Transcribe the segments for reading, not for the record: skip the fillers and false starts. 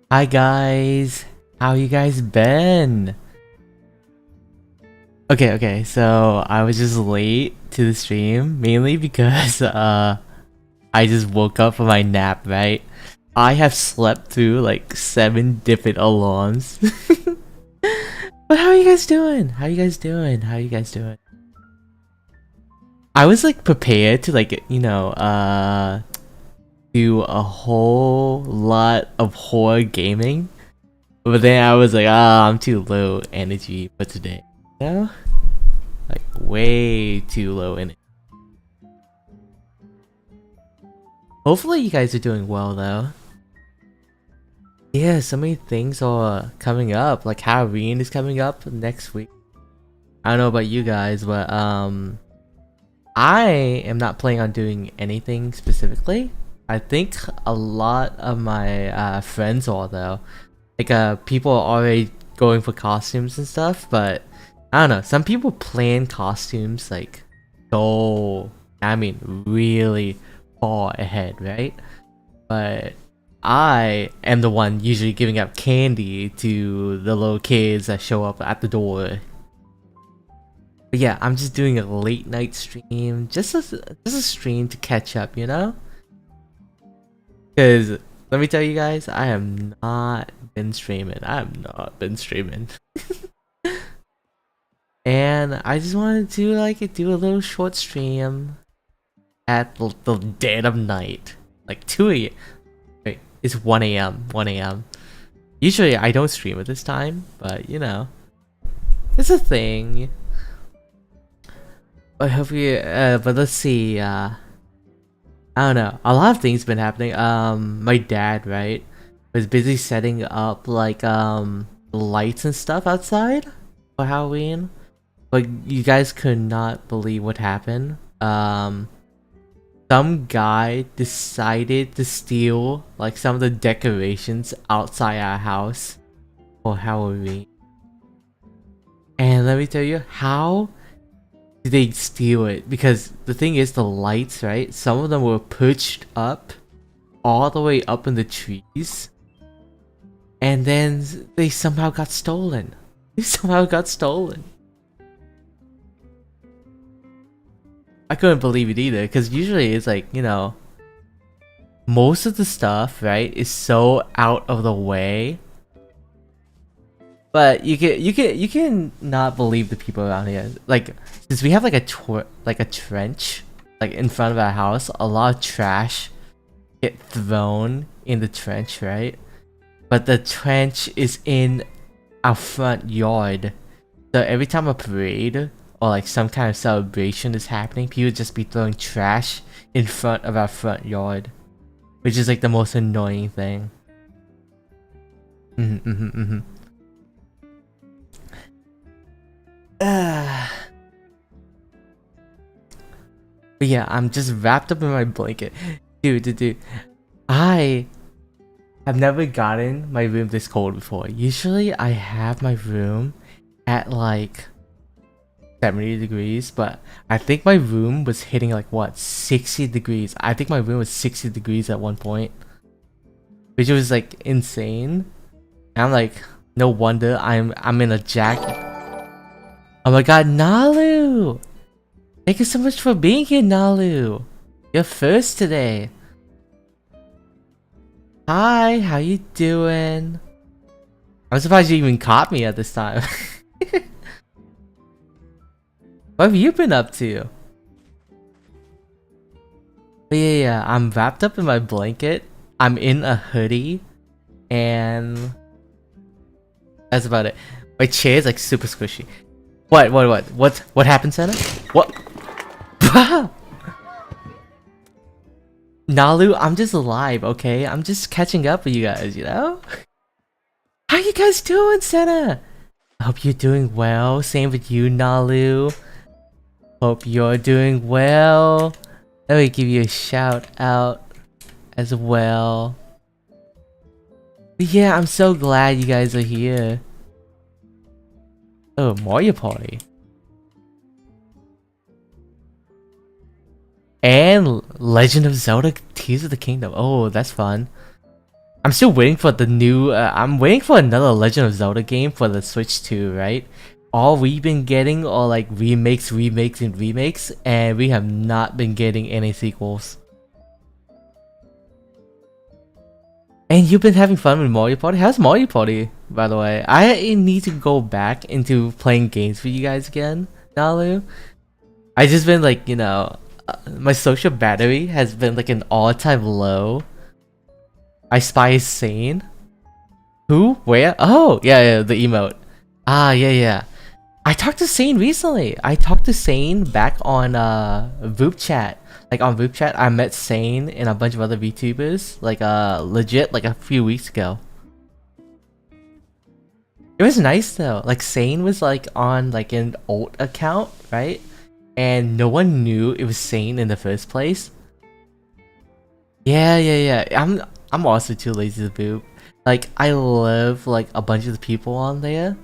Hi guys, how you guys been? Okay, so I was just late to the stream mainly because I just woke up from my nap, right? I have slept through like 7 different alarms. But how are you guys doing? How you guys doing? How you guys doing? I was like prepared to do a whole lot of horror gaming. But then I was like, I'm too low energy for today. You know? Like way too low in it. Hopefully you guys are doing well though. Yeah, so many things are coming up. Like Halloween is coming up next week. I don't know about you guys, but I am not planning on doing anything specifically. I think a lot of my friends are though. Like people are already going for costumes and stuff, but I don't know. Some people plan costumes like so really far ahead, right? But I am the one usually giving out candy to the little kids that show up at the door. But yeah, I'm just doing a late night stream, just a stream to catch up, you know? Cause let me tell you guys, I have not been streaming. I have not been streaming. And I just wanted to like do a little short stream at the dead of night, like 2 a.m. Wait, it's 1 a.m. 1 a.m. Usually I don't stream at this time, but you know, it's a thing. I hope you. But let's see. I don't know. A lot of things been happening. My dad, right, was busy setting up like lights and stuff outside for Halloween. But you guys could not believe what happened. Some guy decided to steal like some of the decorations outside our house for Halloween. And let me tell you, how did they steal it? Because the thing is, the lights, right? Some of them were perched up all the way up in the trees. And then they somehow got stolen. They somehow got stolen. I couldn't believe it either, because usually it's like, you know, most of the stuff, right, is so out of the way. But you can not believe the people around here. Like, since we have like a trench, like in front of our house, a lot of trash get thrown in the trench, right? But the trench is in our front yard. So every time a parade or like some kind of celebration is happening, people just be throwing trash in front of our front yard, which is like the most annoying thing. But yeah, I'm just wrapped up in my blanket. Dude. I have never gotten my room this cold before. Usually I have my room at like 70 degrees, but I think my room was hitting like what, 60 degrees. I think my room was 60 degrees at one point, which was like insane. And I'm like, no wonder I'm in a jacket. Oh my god, Nalu! Thank you so much for being here, Nalu. You're first today. Hi, how you doing? I'm surprised you even caught me at this time. What have you been up to? But yeah, I'm wrapped up in my blanket. I'm in a hoodie, and that's about it. My chair is like super squishy. What happened, Santa? What? Nalu, I'm just alive, okay? I'm just catching up with you guys, you know? How you guys doing, Santa? I hope you're doing well. Same with you, Nalu. Hope you're doing well. Let me give you a shout out as well. But yeah, I'm so glad you guys are here. Oh, Mario Party. And Legend of Zelda Tears of the Kingdom. Oh, that's fun. I'm still waiting for the new. I'm waiting for another Legend of Zelda game for the Switch 2, right? All we've been getting are like remakes, and we have not been getting any sequels. And you've been having fun with Mario Party? How's Mario Party, by the way? I need to go back into playing games with you guys again, Nalu. I just been like, my social battery has been like an all-time low. I spy Sane. Who? Where? Oh, yeah, the emote. Ah, yeah. I talked to Sane recently. I talked to Sane back on Voop Chat. Like on Voop Chat, I met Sane and a bunch of other VTubers. Like legit, like a few weeks ago. It was nice though. Like Sane was like on like an alt account, right? And no one knew it was Sane in the first place. Yeah. I'm also too lazy to boop. Like I love like a bunch of the people on there,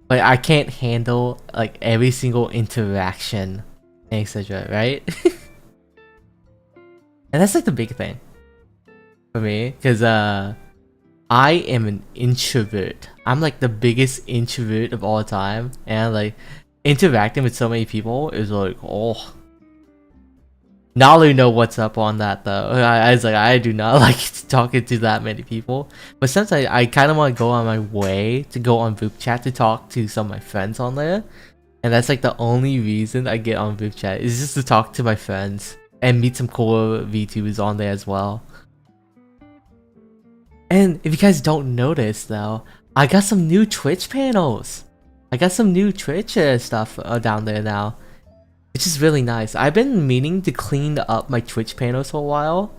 but I can't handle like every single interaction, etc. Right? And that's like the big thing for me, because I am an introvert. I'm like the biggest introvert of all time, and like interacting with so many people is like, oh. Nalu know what's up on that though. I was like, I do not like talking to that many people. But since I kind of want to go on my way to go on Voop Chat to talk to some of my friends on there. And that's like the only reason I get on Voop Chat is just to talk to my friends and meet some cool VTubers on there as well. And if you guys don't notice though, I got some new Twitch panels. I got some new Twitch stuff down there now. Which is really nice. I've been meaning to clean up my Twitch panels for a while.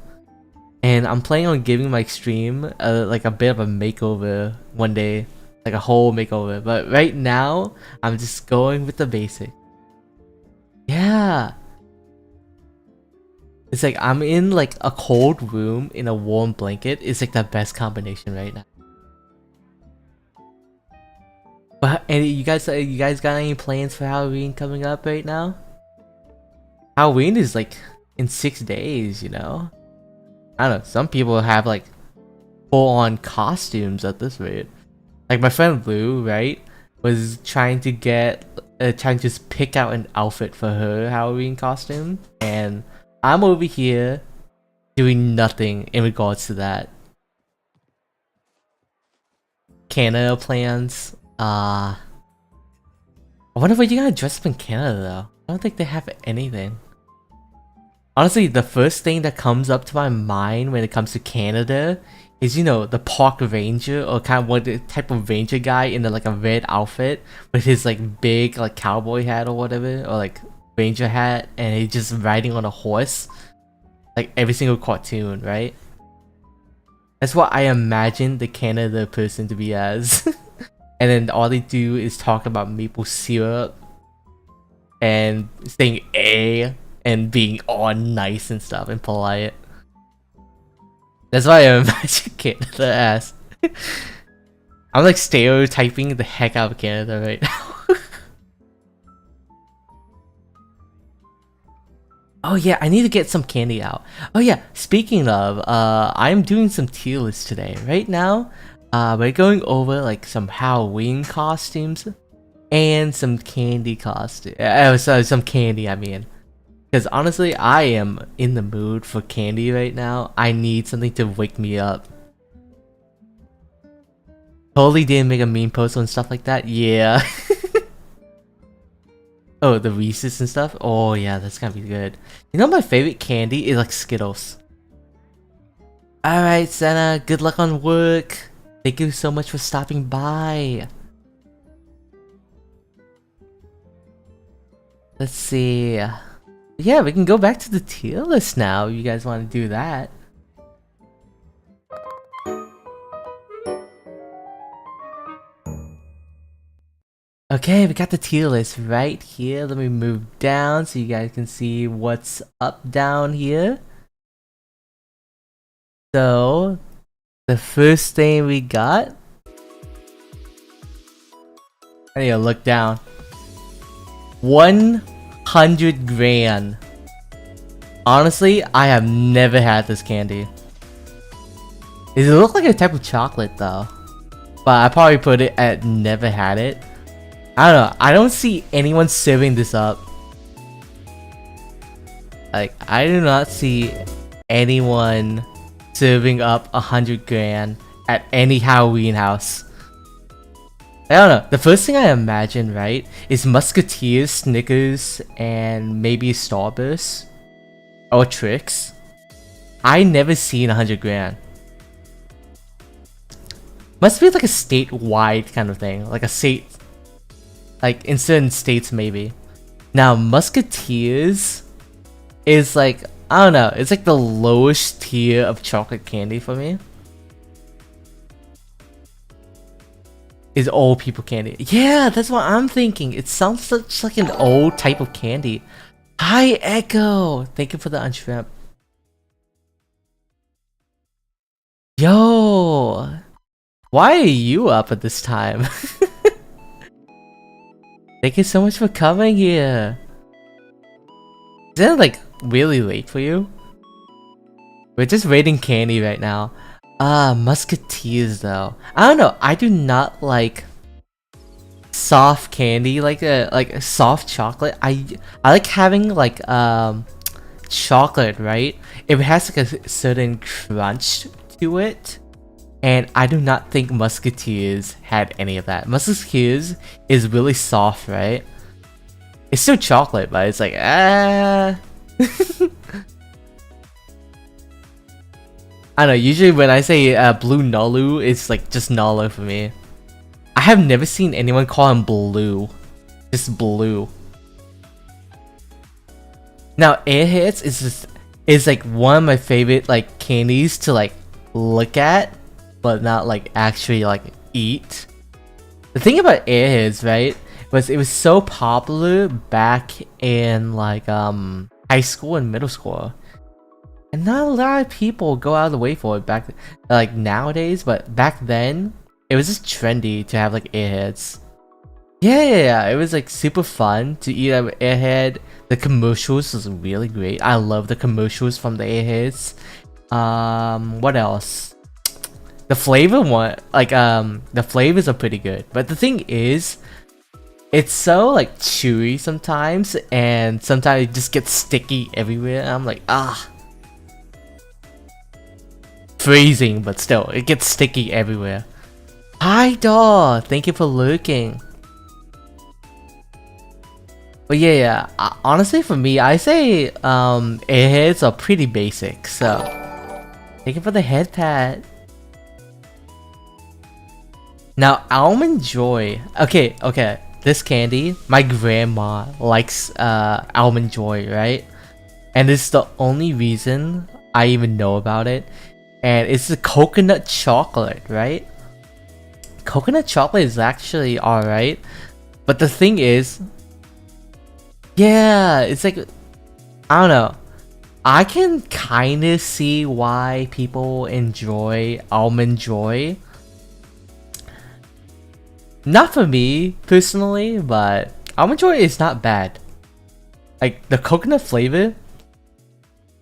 And I'm planning on giving my stream like a bit of a makeover one day. Like a whole makeover. But right now, I'm just going with the basic. Yeah. It's like I'm in like a cold room in a warm blanket. It's like the best combination right now. But and you guys got any plans for Halloween coming up right now? Halloween is like in 6 days, I don't know, some people have like full-on costumes at this rate. Like my friend Lou, right, was trying to just pick out an outfit for her Halloween costume, and I'm over here doing nothing in regards to that. Canada plans, I wonder what you gotta dress up in Canada though. I don't think they have anything. Honestly, the first thing that comes up to my mind when it comes to Canada is, the park ranger, or kind of what the type of ranger guy in like a red outfit with his like big like cowboy hat or whatever, or like ranger hat, and he's just riding on a horse, like every single cartoon, right? That's what I imagine the Canada person to be as. And then all they do is talk about maple syrup and saying A and being all nice and stuff and polite. That's why I imagine Canada as. I'm like stereotyping the heck out of Canada right now. Oh yeah, I need to get some candy out. Oh yeah, speaking of, I'm doing some tier lists today. Right now, we're going over like some Halloween costumes and some candy costumes. Some candy, I mean. Because honestly, I am in the mood for candy right now. I need something to wake me up. Totally didn't make a meme post and stuff like that. Yeah. Oh, the Reese's and stuff? Oh yeah, that's gonna be good. My favorite candy is like Skittles. Alright, Senna, good luck on work. Thank you so much for stopping by. Let's see. Yeah, we can go back to the tier list now if you guys want to do that. Okay, we got the tier list right here. Let me move down so you guys can see what's up down here. So, the first thing we got, I need to look down. 100 grand. Honestly, I have never had this candy. Does it look like a type of chocolate though? But I probably put it at never had it. I don't know. I don't see anyone serving this up. Like, I do not see anyone serving up 100 grand at any Halloween house. I don't know. The first thing I imagine, right, is Musketeers, Snickers, and maybe Starburst or Trix. I never seen 100 grand. Must be like a statewide kind of thing, like a state, like in certain states maybe. Now Musketeers is like, I don't know, it's like the lowest tier of chocolate candy for me. Is old people candy. Yeah, that's what I'm thinking. It sounds such like an old type of candy. Hi Echo! Thank you for the unshrimp. Yo! Why are you up at this time? Thank you so much for coming here. Isn't it like really late for you? We're just raiding candy right now. Musketeers though. I don't know. I do not like soft candy, like a soft chocolate. I like having like chocolate, right? If it has like a certain crunch to it. And I do not think Musketeers had any of that. Musketeers is really soft, right? It's still chocolate, but it's like, I don't know, usually when I say blue Nolu, it's like just Nolu for me. I have never seen anyone call him blue. Just blue. Now, Airheads is like one of my favorite like candies to like look at, but not like actually like eat. The thing about Airheads, right, was it was so popular back in like high school and middle school, and not a lot of people go out of the way for it back like nowadays. But back then, it was just trendy to have like Airheads. Yeah, it was like super fun to eat an Airhead. The commercials was really great. I love the commercials from the Airheads. What else? The flavor one, like the flavors are pretty good, but the thing is, it's so like chewy sometimes, and sometimes it just gets sticky everywhere. I'm like, freezing, but still, it gets sticky everywhere. Hi, Daw, thank you for lurking. But yeah, honestly, for me, I say Airheads are pretty basic. So, thank you for the head pat. Now, Almond Joy. Okay. This candy, my grandma likes Almond Joy, right? And it's the only reason I even know about it. And it's the coconut chocolate, right? Coconut chocolate is actually alright. But the thing is, yeah, it's like, I don't know. I can kind of see why people enjoy Almond Joy. Not for me, personally, but Almond Joy is not bad. Like, the coconut flavor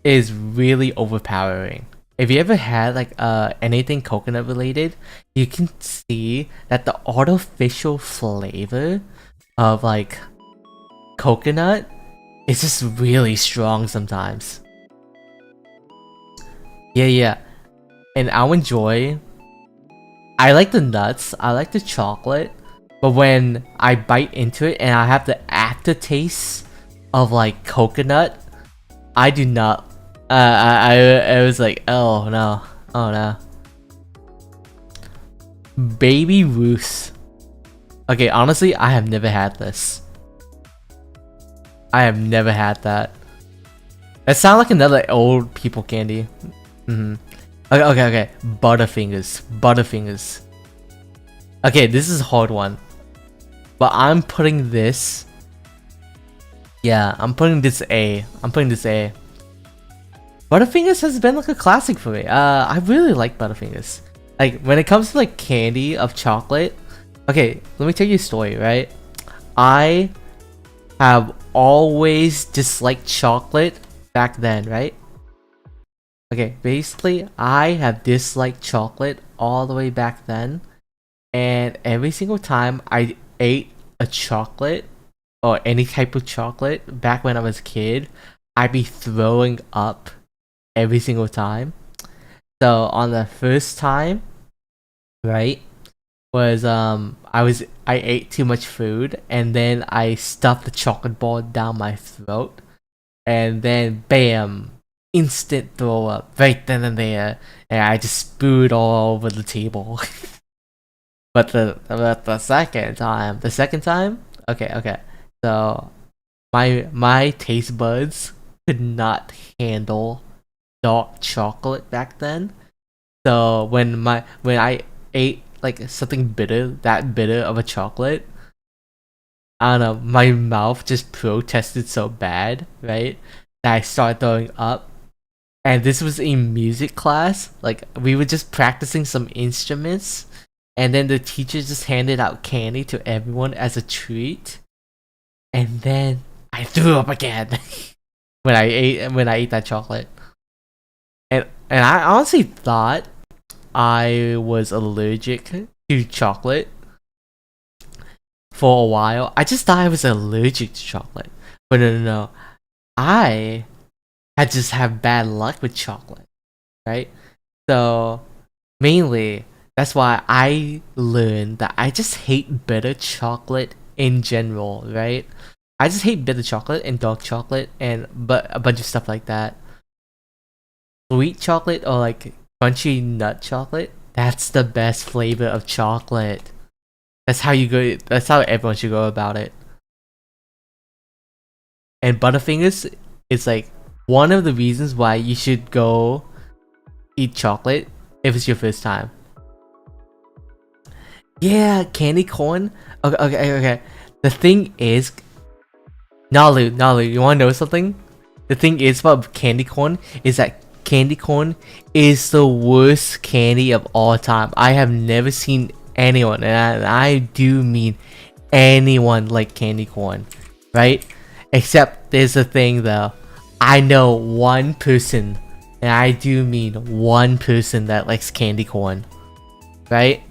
is really overpowering. If you ever had, like, anything coconut related, you can see that the artificial flavor of, like, coconut is just really strong sometimes. Yeah. And Almond Joy, I like the nuts, I like the chocolate, but when I bite into it and I have the aftertaste of like coconut, I do not. I was like, oh no. Baby Ruth. Okay, honestly, I have never had this. I have never had that. That sounds like another old people candy. Okay. Butterfingers. Okay, this is a hard one. But I'm putting this. Yeah, I'm putting this A. Butterfingers has been like a classic for me. I really like Butterfingers. Like, when it comes to like candy of chocolate. Okay, let me tell you a story, right? I have always disliked chocolate back then, right? Okay, basically, I have disliked chocolate all the way back then, and every single time I ate a chocolate or any type of chocolate back when I was a kid, I'd be throwing up every single time. So on the first time, right, was I ate too much food and then I stuffed the chocolate ball down my throat and then bam, instant throw up right then and there, and I just spewed all over the table. But the second time, okay, so my taste buds could not handle dark chocolate back then. So when I ate like something bitter, that bitter of a chocolate, I don't know, my mouth just protested so bad, right? That I started throwing up. And this was in music class. Like we were just practicing some instruments, and then the teacher just handed out candy to everyone as a treat. And then I threw up again when I ate that chocolate. And I honestly thought I was allergic to chocolate for a while. I just thought I was allergic to chocolate. But no. I had just have bad luck with chocolate, right? So mainly that's why I learned that I just hate bitter chocolate in general, right? I just hate bitter chocolate and dark chocolate and but a bunch of stuff like that. Sweet chocolate or like crunchy nut chocolate, that's the best flavor of chocolate. That's how you go. That's how everyone should go about it. And Butterfingers is like one of the reasons why you should go eat chocolate if it's your first time. Yeah, candy corn. Okay. The thing is, Nalu, you wanna know something? The thing is about candy corn is that candy corn is the worst candy of all time. I have never seen anyone, and I do mean anyone, like candy corn, right? Except there's a thing though. I know one person, and I do mean one person that likes candy corn, right?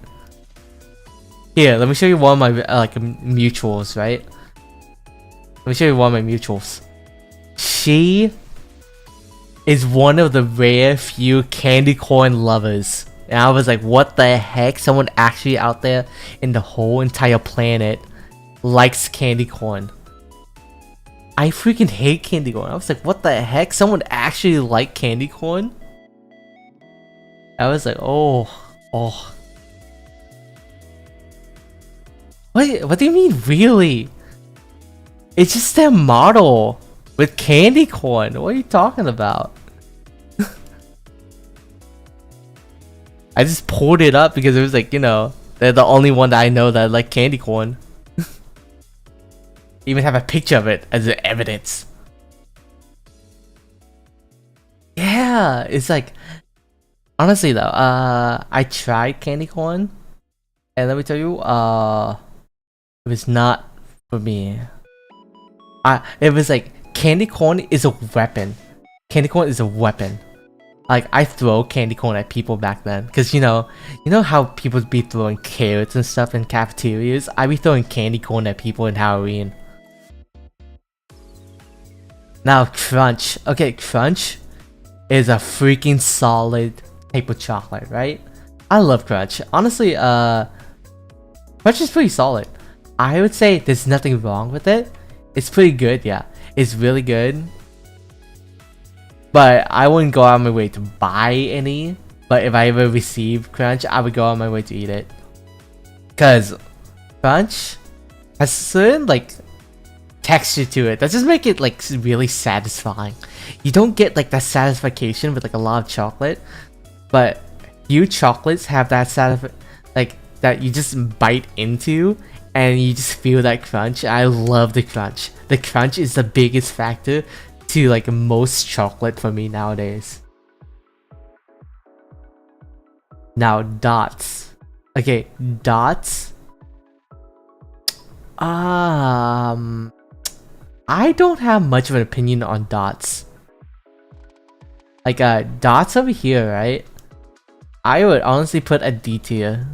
Here, let me show you one of my mutuals, right? Let me show you one of my mutuals. She is one of the rare few candy corn lovers. And I was like, what the heck? Someone actually out there in the whole entire planet likes candy corn. I freaking hate candy corn. I was like, what the heck? Someone actually like candy corn? I was like, oh. What do you mean, really? It's just their model with candy corn. What are you talking about? I just pulled it up because it was like, you know, they're the only one that I know that like candy corn. Even have a picture of it as evidence. Yeah, it's like honestly though, I tried candy corn, and let me tell you, it was not for me. It was like candy corn is a weapon. Candy corn is a weapon. Like I throw candy corn at people back then, cause you know how people be throwing carrots and stuff in cafeterias. I be throwing candy corn at people in Halloween. Now Crunch, okay, Crunch is a freaking solid type of chocolate, right? I love Crunch. Honestly, Crunch is pretty solid. I would say there's nothing wrong with it. It's pretty good, yeah. It's really good. But I wouldn't go out of my way to buy any. But if I ever receive Crunch, I would go out of my way to eat it. Cause Crunch has certain like texture to it that just make it like really satisfying. You don't get like that satisfaction with like a lot of chocolate, but few chocolates have that like that you just bite into and you just feel that crunch. I love the crunch. The crunch is the biggest factor to like most chocolate for me nowadays. Now dots. Okay, dots. I don't have much of an opinion on dots. Like dots over here, right? I would honestly put a D tier.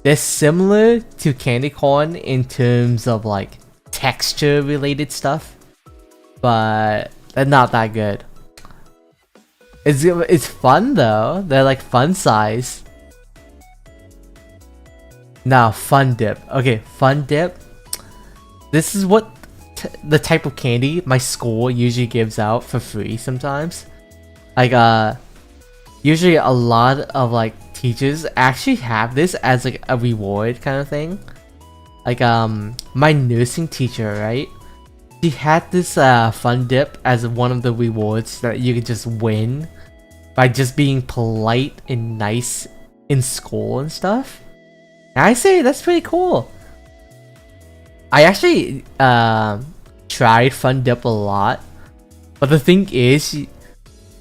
They're similar to candy corn in terms of like texture related stuff, but they're not that good. It's fun though. They're like fun size. Now Fun Dip. Okay, Fun Dip. This is what the type of candy my school usually gives out for free sometimes. Like usually a lot of like teachers actually have this as like a reward kind of thing. Like my nursing teacher, right? She had this Fun Dip as one of the rewards that you could just win by just being polite and nice in school and stuff. And I say that's pretty cool. I actually tried Fun Dip a lot, but the thing is,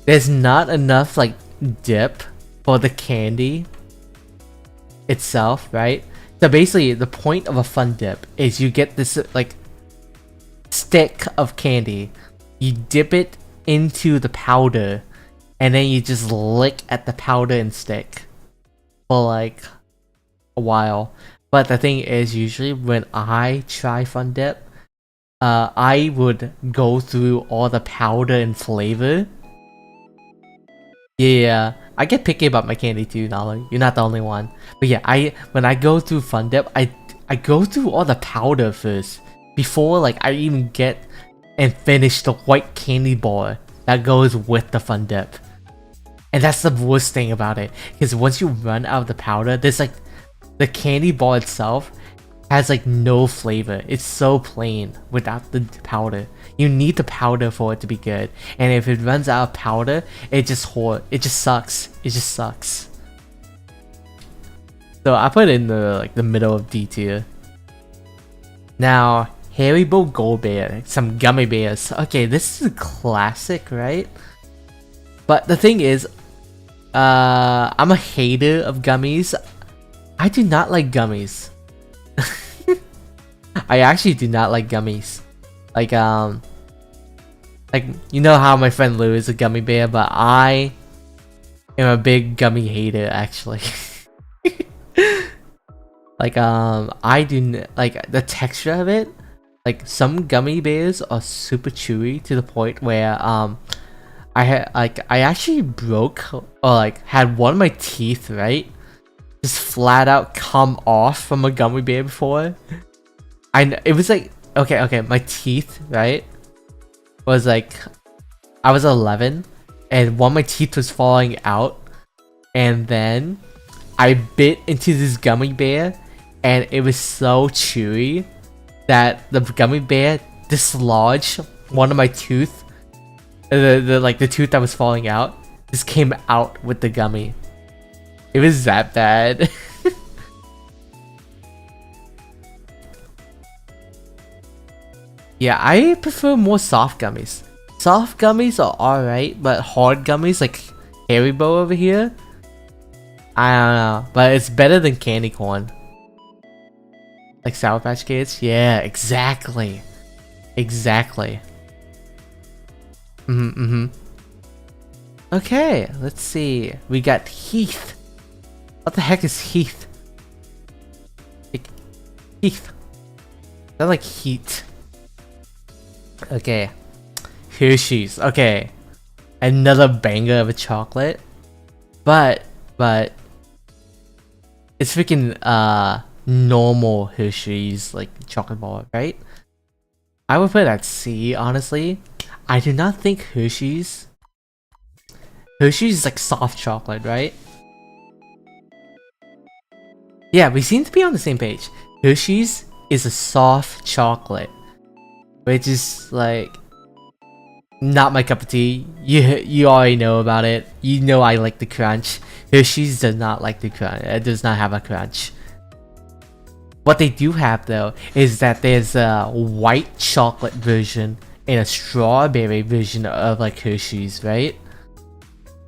there's not enough like dip for the candy itself, right? So basically, the point of a Fun Dip is you get this like stick of candy, you dip it into the powder, and then you just lick at the powder and stick for like a while. But the thing is, usually when I try Fun Dip, I would go through all the powder and flavor. Yeah, I get picky about my candy too, Nala. You're not the only one. But yeah, when I go through Fun Dip, I go through all the powder first before like I even get and finish the white candy bar that goes with the Fun Dip. And that's the worst thing about it, because once you run out of the powder, there's like the candy bar itself has like no flavor. It's so plain without the powder. You need the powder for it to be good. And if it runs out of powder, it just sucks. It just sucks. So I put it in the middle of D tier. Now, Haribo Gold Bear, some gummy bears. Okay, this is a classic, right? But the thing is, I'm a hater of gummies. I do not like gummies. I actually do not like gummies. Like you know how my friend Lou is a gummy bear, but I am a big gummy hater actually. Like I do like the texture of it. Like some gummy bears are super chewy to the point where I actually broke or like had one of my teeth, right, just flat out come off from a gummy bear before. It was like okay, my teeth, right, was like I was 11 and one of my teeth was falling out, and then I bit into this gummy bear and it was so chewy that the gummy bear dislodged one of my tooth. The tooth that was falling out just came out with the gummy. It was that bad. Yeah, I prefer more soft gummies. Soft gummies are alright, but hard gummies like Haribo over here, I don't know, but it's better than candy corn. Like Sour Patch Kids? Yeah, exactly. Exactly. Okay, let's see. We got Heath. What the heck is Heath? Like, Heath. They're like heat. Okay. Hershey's. Okay. Another banger of a chocolate. But it's freaking normal Hershey's like chocolate bar, right? I would put it at C, honestly. I do not think Hershey's is like soft chocolate, right? Yeah, we seem to be on the same page. Hershey's is a soft chocolate, which is like not my cup of tea. You already know about it. You know I like the crunch. Hershey's does not like the crunch. It does not have a crunch. What they do have though is that there's a white chocolate version and a strawberry version of like Hershey's, right?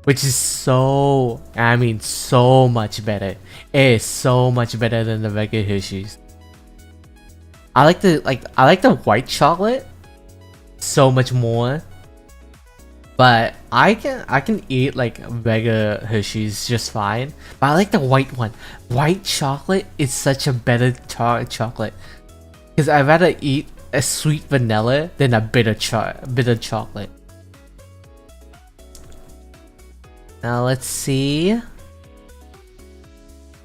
Which is so much better. It is so much better than the regular Hershey's. I like the white chocolate so much more. But I can eat like regular Hershey's just fine. But I like the white one. White chocolate is such a better chocolate. Because I'd rather eat a sweet vanilla than a bitter chocolate. Now let's see.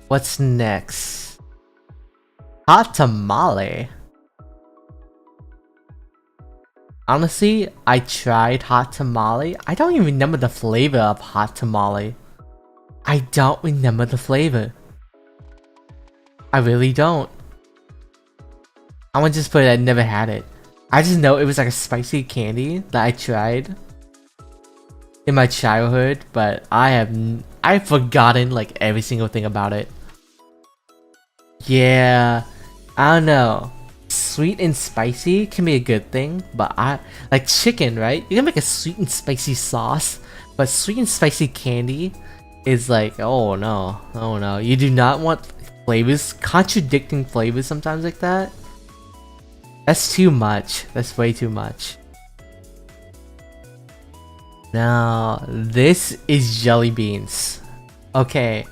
What's next? Hot tamale. Honestly, I tried hot tamale. I don't even remember the flavor of hot tamale. I don't remember the flavor. I really don't. I'm gonna just put it, I never had it. I just know it was like a spicy candy that I tried in my childhood, but I've forgotten like every single thing about it. Yeah, I don't know. Sweet and spicy can be a good thing, but I like chicken, right? You can make a sweet and spicy sauce, but sweet and spicy candy is like, oh no, oh no. You do not want flavors, contradicting flavors sometimes like that. That's too much. That's way too much. Now, this is jelly beans. Okay.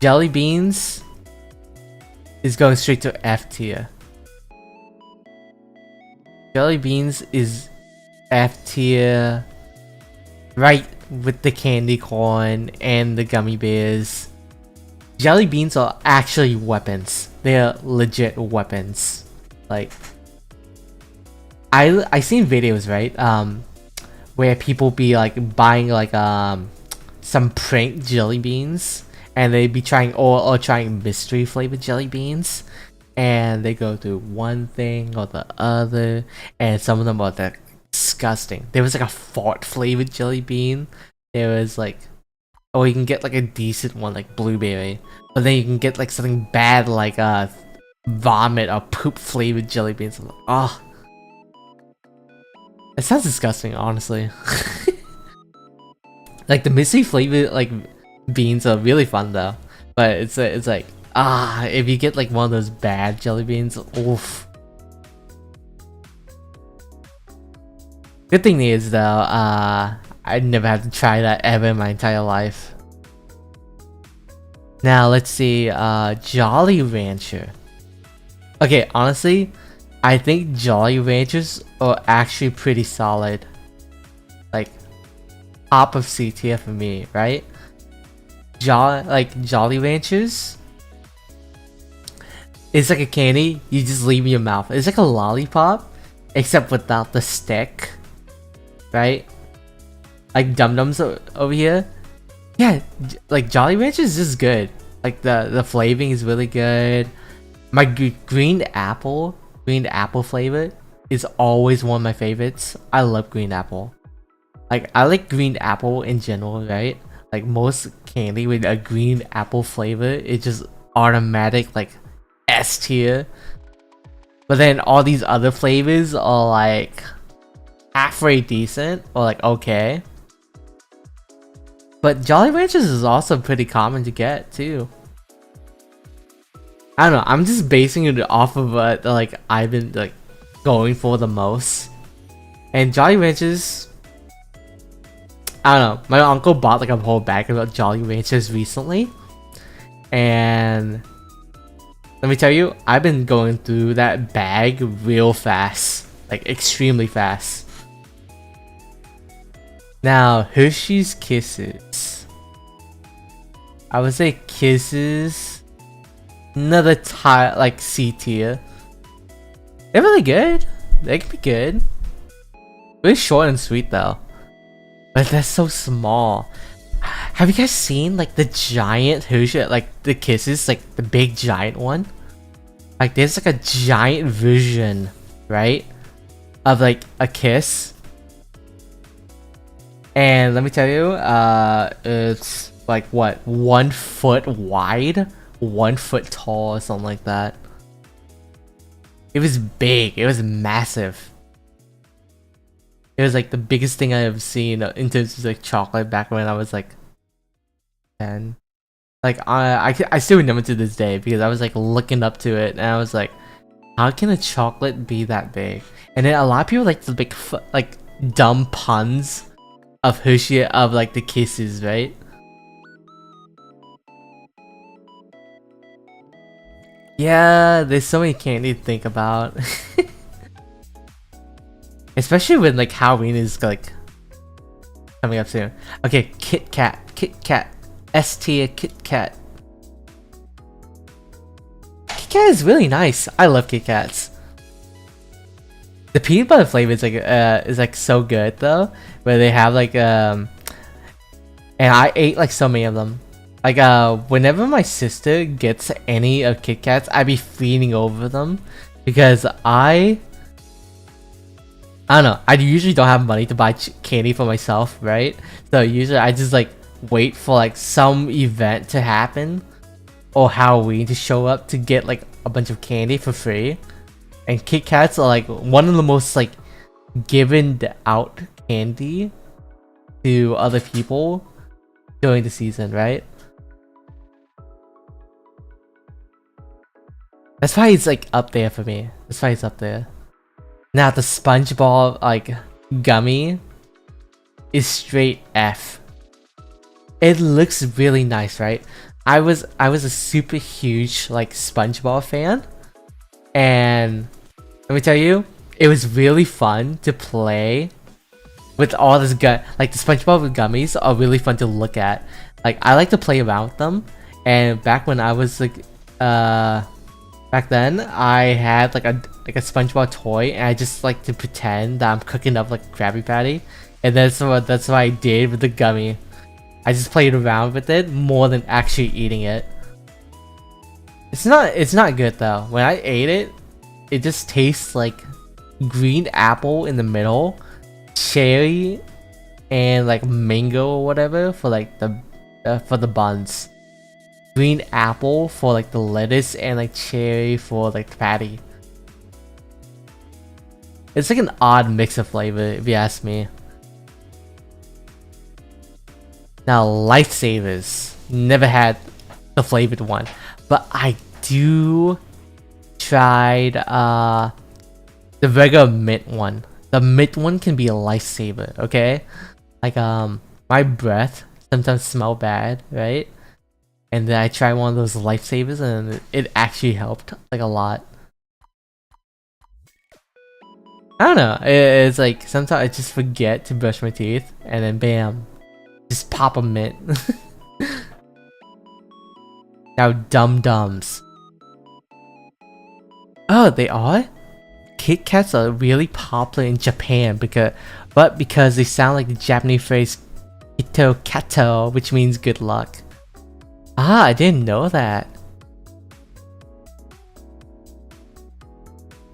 Jelly beans is going straight to F tier. Jelly beans is F tier, right with the candy corn and the gummy bears. Jelly beans are actually weapons. They're legit weapons. Like, I seen videos, right? Where people be like buying like some prank jelly beans, and they be trying or trying mystery flavored jelly beans, and they go through one thing or the other, and some of them are like disgusting. There was like a fart flavored jelly bean. There was like, oh, you can get like a decent one like blueberry, but then you can get like something bad like vomit or poop flavored jelly beans. I'm like, oh, it sounds disgusting, honestly. Like the mystery flavored like beans are really fun though, but it's like, if you get like one of those bad jelly beans, oof. Good thing is though, I never had to try that ever in my entire life. Now let's see, Jolly Rancher. Okay, honestly, I think Jolly Ranchers are actually pretty solid. Like, top of C tier for me, right? Jolly Ranchers, it's like a candy you just leave in your mouth. It's like a lollipop, except without the stick, right? Like Dum Dums over here. Yeah, like Jolly Ranchers is just good. Like the flavoring is really good. My green apple flavor is always one of my favorites. I love green apple. Like, I like green apple in general, right? Like most candy with a green apple flavor, it's just automatic like S tier. But then all these other flavors are like halfway decent or like okay. But Jolly Ranchers is also pretty common to get too. I don't know, I'm just basing it off of what like I've been like going for the most. And Jolly Ranchers, I don't know, my uncle bought like a whole bag of Jolly Ranchers recently. And let me tell you, I've been going through that bag real fast. Like extremely fast. Now, Hershey's Kisses. I would say Kisses, another like C tier. They're really good. They can be good. Really short and sweet though. But they're so small. Have you guys seen like the giant Hershey, like the Kisses, like the big giant one? Like there's like a giant version, right? Of like a Kiss. And let me tell you, it's like what, 1 foot wide, 1 foot tall, or something like that. It was big. It was massive. It was like the biggest thing I have seen in terms of like chocolate back when I was like 10. Like I still remember to this day because I was like looking up to it and I was like, how can a chocolate be that big? And then a lot of people like to make like dumb puns of Hershey, of like the kisses, right? Yeah, there's so many candy to think about. Especially when like Halloween is like coming up soon. Okay, Kit Kat, Kit Kat, S tier Kit Kat. Kit Kat is really nice. I love Kit Kats. The peanut butter flavor is like so good though, where they have like and I ate like so many of them. Like whenever my sister gets any of Kit Kats, I be feeding over them because I don't know. I usually don't have money to buy candy for myself, right? So usually I just like wait for like some event to happen or Halloween to show up to get like a bunch of candy for free. And Kit Kats are like one of the most like given out candy to other people during the season, right? That's why it's like up there for me. That's why it's up there. Now the SpongeBob like gummy is straight F. It looks really nice, right? I was a super huge like SpongeBob fan, and let me tell you, it was really fun to play with all this like the SpongeBob gummies are really fun to look at. Like I like to play around with them, and back when I was like back then I had like a SpongeBob toy, and I just like to pretend that I'm cooking up like a Krabby Patty, and that's what I did with the gummy. I just played around with it more than actually eating it. It's not good though. When I ate it, it just tastes like green apple in the middle, cherry, and like mango or whatever for like the buns. Green apple for like the lettuce, and like cherry for like the patty. It's like an odd mix of flavor if you ask me. Now Lifesavers, never had the flavored one, but I do tried the regular mint one. The mint one can be a lifesaver, okay? Like my breath sometimes smell bad, right? And then I tried one of those lifesavers and it actually helped like a lot. I don't know, it's like sometimes I just forget to brush my teeth and then bam, just pop a mint. Now Dum Dums. Oh, they are? Kit Kats are really popular in Japan because they sound like the Japanese phrase Ito Kato, which means good luck. Ah, I didn't know that.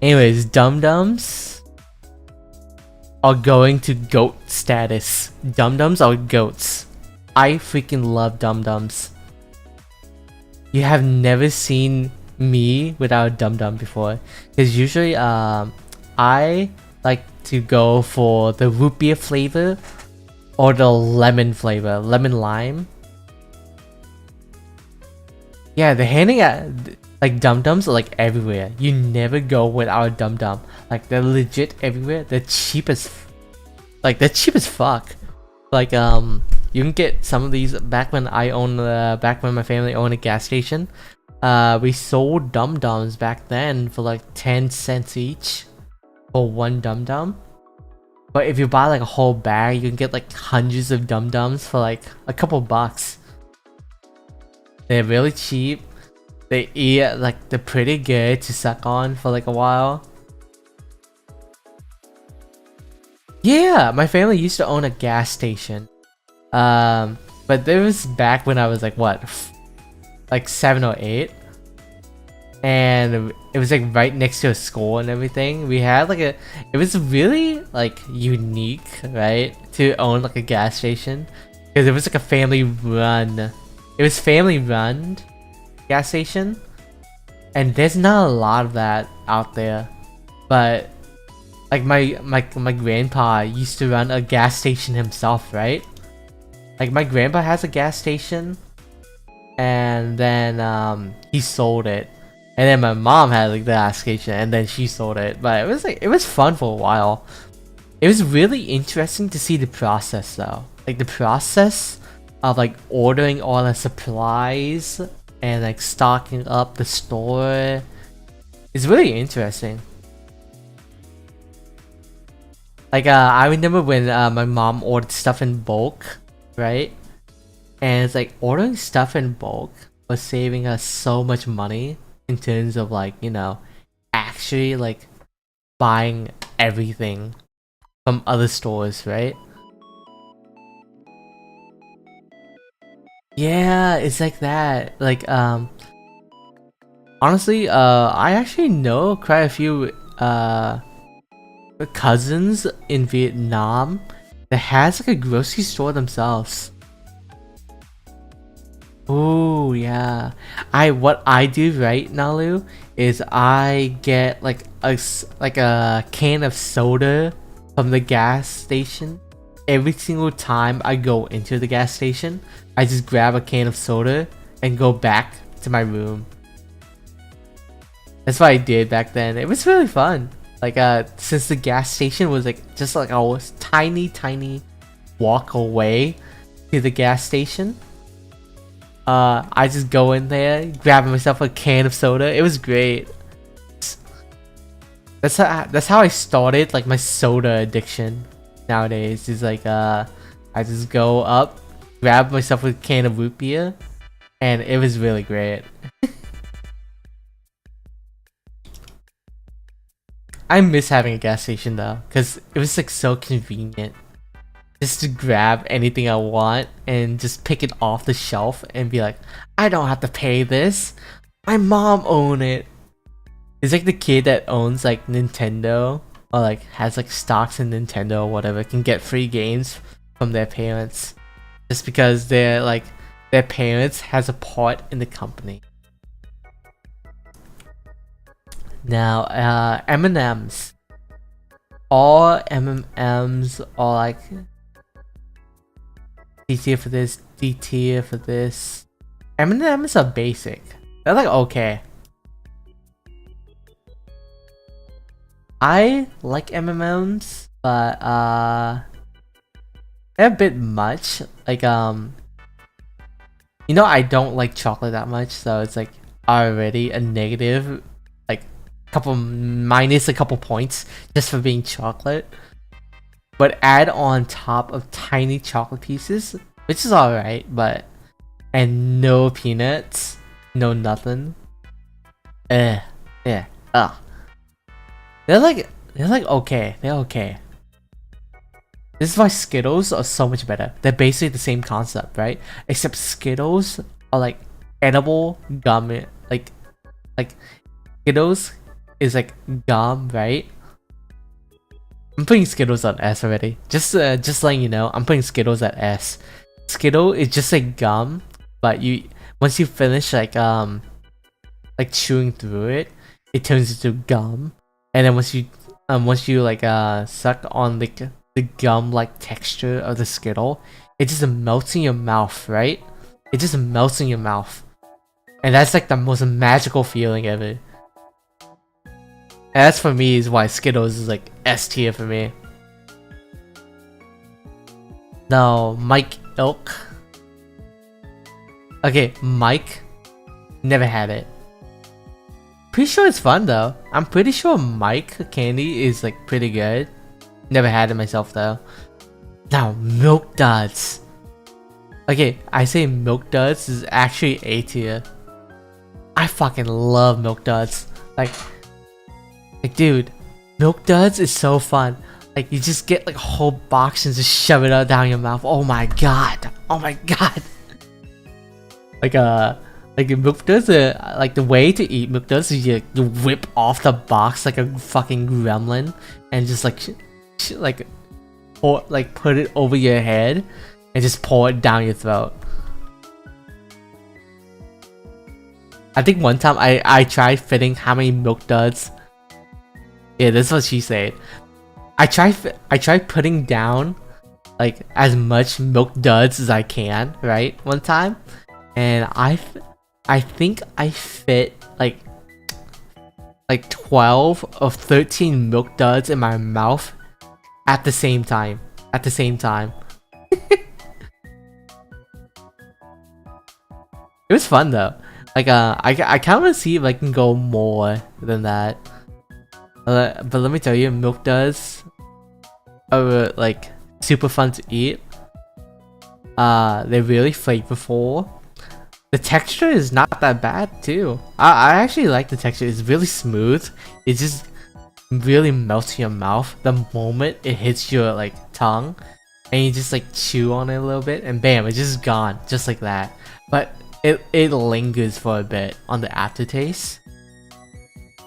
Anyways, Dum Dums are going to goat status. Dum Dums are goats. I freaking love Dum Dums. You have never seen me without a Dum Dum before, because usually I like to go for the root beer flavor or the lemon flavor, lemon lime. Yeah, they're handing out like Dum Dums are like everywhere. You never go without a Dum Dum. Like they're legit everywhere. They're cheap as fuck. Like you can get some of these. Back when my family owned a gas station, we sold Dum Dums back then for like 10 cents each for one Dum Dum. But if you buy like a whole bag, you can get like hundreds of Dum Dums for like a couple bucks. They're really cheap. They eat like they're pretty good to suck on for like a while. Yeah, my family used to own a gas station. But there was back when I was like what, like 7 or 8, and it was like right next to a school and everything. We had like it was really like unique, right, to own like a gas station, because it was like a family run. It was family run gas station, and there's not a lot of that out there. But like my grandpa used to run a gas station himself, right? Like my grandpa has a gas station, and then he sold it, and then my mom had like the gas station, and then she sold it. But it was fun for a while. It was really interesting to see the process though. Like the process of like ordering all the supplies and like stocking up the store is really interesting. Like I remember when my mom ordered stuff in bulk, right? And it's like ordering stuff in bulk was saving us so much money in terms of like, you know, actually like buying everything from other stores, right? Yeah, it's like that. Like honestly, I actually know quite a few cousins in Vietnam that has like a grocery store themselves. Oh yeah, what I do right now, Lou, is I get like a can of soda from the gas station. Every single time I go into the gas station, I just grab a can of soda and go back to my room. That's what I did back then. It was really fun. Like since the gas station was like just like a tiny walk away to the gas station. I just go in there, grab myself a can of soda. It was great. That's how I started like my soda addiction nowadays. Is like I just go up, grab myself a can of root beer, and it was really great. I miss having a gas station though, cause it was like so convenient. Just to grab anything I want and just pick it off the shelf and be like, I don't have to pay this. My mom owned it. It's like the kid that owns like Nintendo or like has like stocks in Nintendo or whatever can get free games from their parents just because they're like their parents has a part in the company. Now, M&Ms. All M&Ms are like D tier for this, D tier for this. M&Ms are basic. They're like okay. I like M&Ms, but they're a bit much. Like you know, I don't like chocolate that much, so it's like already a negative, like minus a couple points just for being chocolate. But add on top of tiny chocolate pieces, which is alright, but and no peanuts, no nothing. Yeah, ugh. They're like okay, they're okay. This is why Skittles are so much better. They're basically the same concept, right? Except Skittles are like edible gum, like Skittles is like gum, right? I'm putting Skittles on S already. Just letting you know, I'm putting Skittles at S. Skittle is just like gum, but once you finish like chewing through it, it turns into gum. And then once you like suck on the gum like texture of the Skittle, it just melts in your mouth, right? It just melts in your mouth. And that's like the most magical feeling ever. And that's for me is why Skittles is like S tier for me. Now, Mike Ilk. Okay, Mike. Never had it. Pretty sure it's fun though. I'm pretty sure Mike candy is like pretty good. Never had it myself though. Now, Milk Duds. Okay, I say Milk Duds is actually A tier. I fucking love Milk Duds. Like dude, Milk Duds is so fun. Like you just get like a whole box and just shove it out down your mouth. Oh my god. Oh my god. Like Milk Duds, like the way to eat Milk Duds is you whip off the box like a fucking gremlin and just like put it over your head and just pour it down your throat. I think one time I tried fitting how many Milk Duds. Yeah, that's what she said. I tried putting down like as much Milk Duds as I can, right? One time, and I think I fit like 12 or 13 Milk Duds in my mouth at the same time. At the same time. It was fun though. Like I kind of want to see if I can go more than that. But let me tell you, Milk Duds are like super fun to eat. They're really flavorful. The texture is not that bad too. I actually like the texture. It's really smooth. It just really melts in your mouth the moment it hits your like tongue, and you just like chew on it a little bit, and bam, it's just gone, just like that. But it lingers for a bit on the aftertaste,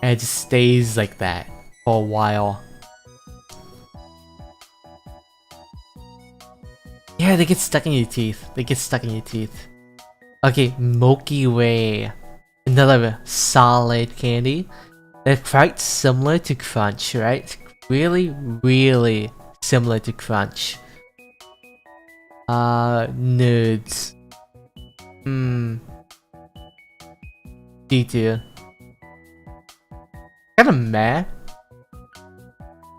and it just stays like that for a while. Yeah, they get stuck in your teeth. They get stuck in your teeth. Okay, Milky Way. Another solid candy. They're quite similar to Crunch, right? Really, really similar to Crunch. Nerds. D tier. Kinda meh.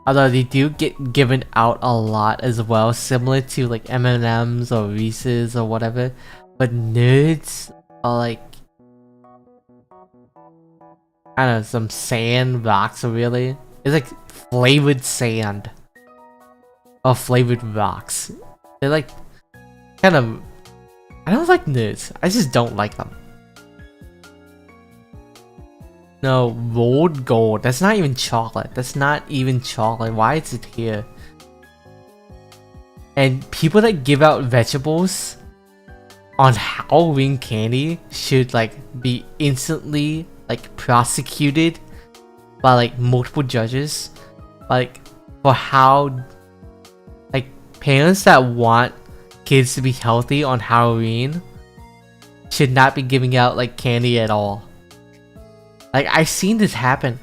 Although they do get given out a lot as well, similar to like M&M's or Reese's or whatever. But Nerds are like, I don't know, some sand rocks really. It's like flavored sand. Or flavored rocks. They're like, kind of, I don't like Nerds. I just don't like them. No, rolled gold. That's not even chocolate. That's not even chocolate. Why is it here? And people that give out vegetables on Halloween candy should like be instantly like prosecuted by like multiple judges. Like for how like parents that want kids to be healthy on Halloween should not be giving out like candy at all. Like I've seen this happen.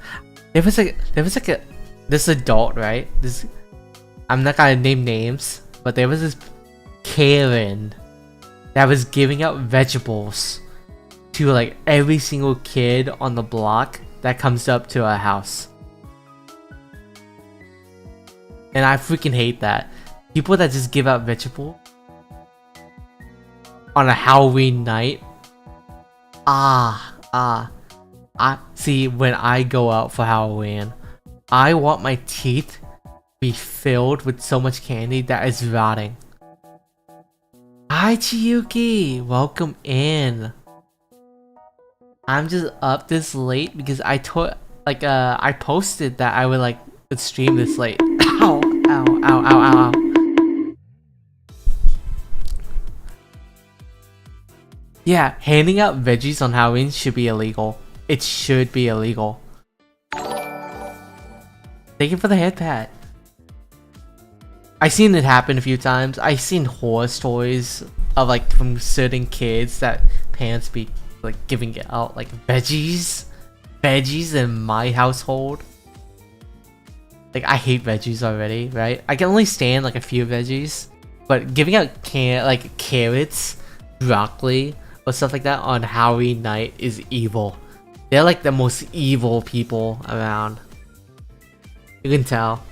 There was this adult, right? I'm not gonna name names, but there was this Karen that was giving out vegetables to like every single kid on the block that comes up to our house. And I freaking hate that. People that just give out vegetables on a Halloween night. I see, when I go out for Halloween, I want my teeth be filled with so much candy that is rotting. Hi Chiyuki, welcome in. I'm just up this late because I posted that I would stream this late. Ow, ow, ow, ow, ow, ow. Yeah, handing out veggies on Halloween should be illegal. It should be illegal. Thank you for the head pat. I've seen it happen a few times. I've seen horror stories of like from certain kids that parents be like giving it out like veggies in my household. Like I hate veggies already, right? I can only stand like a few veggies, but giving out like carrots, broccoli, or stuff like that on Halloween night is evil. They're like the most evil people around. You can tell.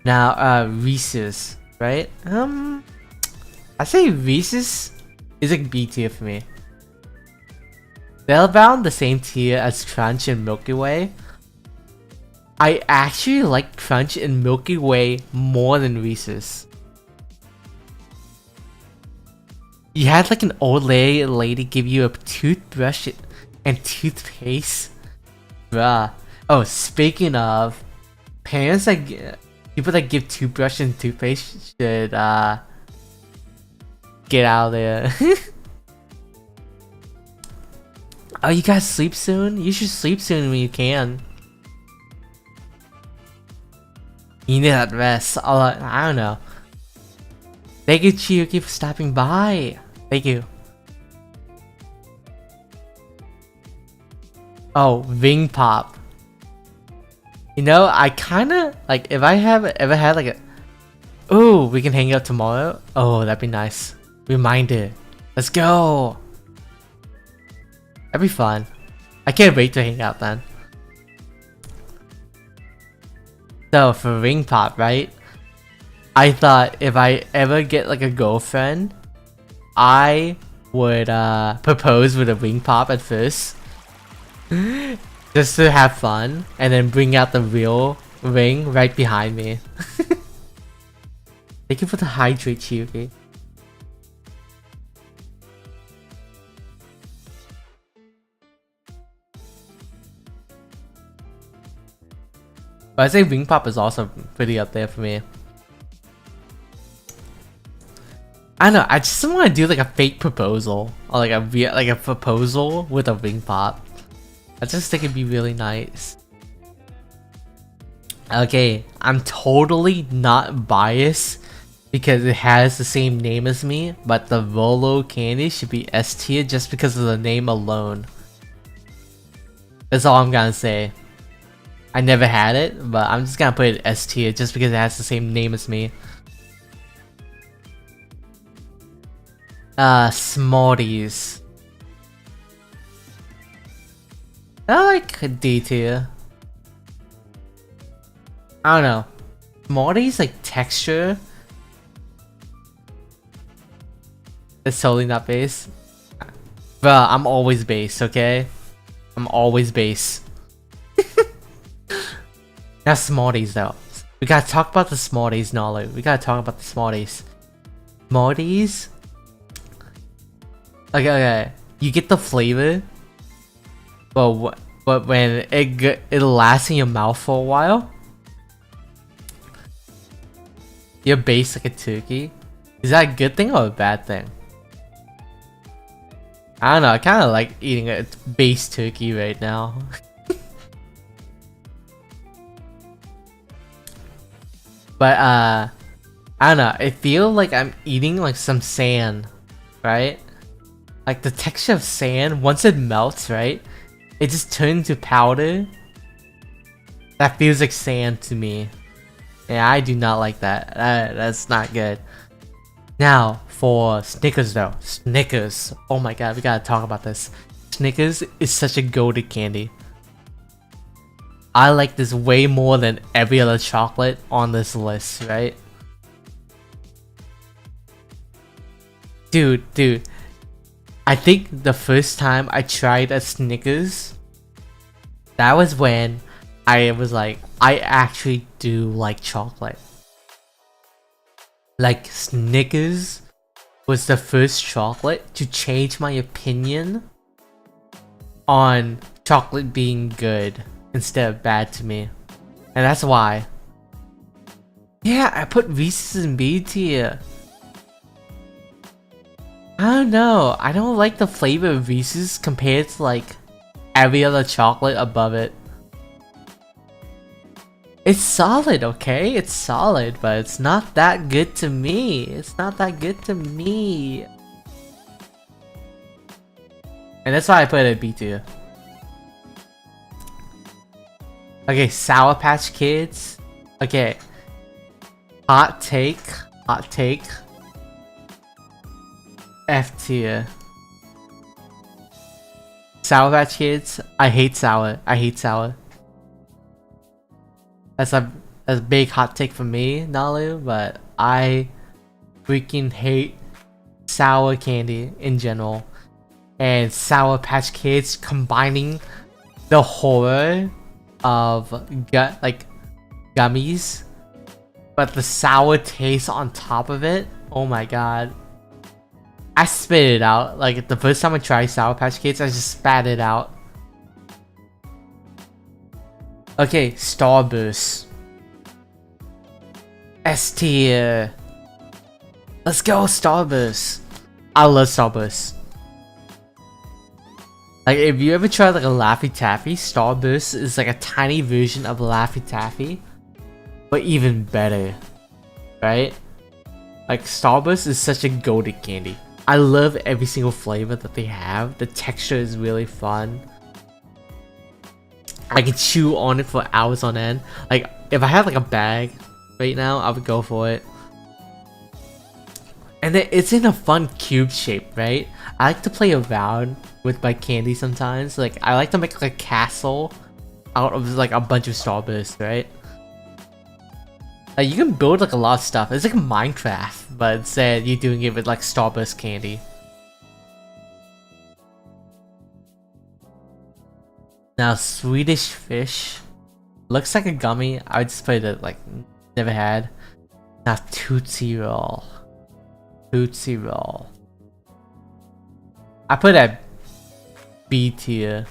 Now, Reese's, right? I say Reese's is like B tier for me. They're around the same tier as Crunch and Milky Way. I actually like Crunch and Milky Way more than Reese's. You had like an old lady give you a toothbrush and toothpaste? Bruh. Oh, speaking of, parents that people that give toothbrush and toothpaste should get out of there. Oh, you guys sleep soon? You should sleep soon when you can. You need that rest. I don't know. Thank you, Chiyuki, for stopping by. Thank you. Oh, Ring Pop. You know, I kinda like if I have ever had like a, ooh, we can hang out tomorrow. Oh, that'd be nice. Reminder. Let's go. That'd be fun. I can't wait to hang out then. So for Ring Pop, right? I thought if I ever get like a girlfriend, I would propose with a Ring Pop at first. Just to have fun, and then bring out the real ring right behind me. Thank you for the hydrate, Chibi. But I say Ring Pop is also pretty up there for me. I don't know, I just want to do like a fake proposal. Or like a proposal with a Ring Pop. I just think it'd be really nice. Okay, I'm totally not biased because it has the same name as me, but the Rolo candy should be S tier just because of the name alone. That's all I'm gonna say. I never had it, but I'm just gonna put it S tier just because it has the same name as me. Smarties. I like D tier. I don't know. Smarties like texture. It's totally not base. Bruh, I'm always base, okay? I'm always base. Now Smarties though. We gotta talk about the Smarties, Nalu. We gotta talk about the Smarties. Smarties? Okay. You get the flavor. But when it'll last in your mouth for a while, you're based like a turkey. Is that a good thing or a bad thing? I don't know. I kind of like eating a base turkey right now. But I don't know. I feel like I'm eating like some sand, right? Like the texture of sand, once it melts, right? It just turns to powder. That feels like sand to me. Yeah, I do not like that. That's not good. Now, for Snickers though. Snickers. Oh my god, we gotta talk about this. Snickers is such a goated candy. I like this way more than every other chocolate on this list, right? Dude. I think the first time I tried a Snickers, that was when I was like, I actually do like chocolate. Like Snickers was the first chocolate to change my opinion on chocolate being good instead of bad to me. And that's why. Yeah, I put Reese's in B tier. I don't know. I don't like the flavor of Reese's compared to like every other chocolate above it. It's solid, okay? It's solid, but it's not that good to me. It's not that good to me. And that's why I put it at B tier. Okay, Sour Patch Kids. Okay. Hot take. F tier. Sour Patch Kids. I hate sour. That's a big hot take for me, Nalu, but I freaking hate sour candy in general. And Sour Patch Kids combining the horror of gummies, but the sour taste on top of it. Oh my god. I spit it out. Like the first time I tried Sour Patch Kids, I just spat it out. Okay, Starburst. S tier. Let's go, Starburst. I love Starburst. Like if you ever tried like a Laffy Taffy, Starburst is like a tiny version of Laffy Taffy, but even better, right? Like Starburst is such a goated candy. I love every single flavor that they have. The texture is really fun. I can chew on it for hours on end. Like if I had like a bag right now, I would go for it. And then it's in a fun cube shape, right? I like to play around with my candy sometimes. Like I like to make like a castle out of like a bunch of Starburst, right? Like you can build like a lot of stuff. It's like Minecraft, but instead you're doing it with like Starburst candy. Now Swedish fish looks like a gummy. I would just put it like never had. Now Tootsie Roll. Tootsie Roll. I put it at B tier.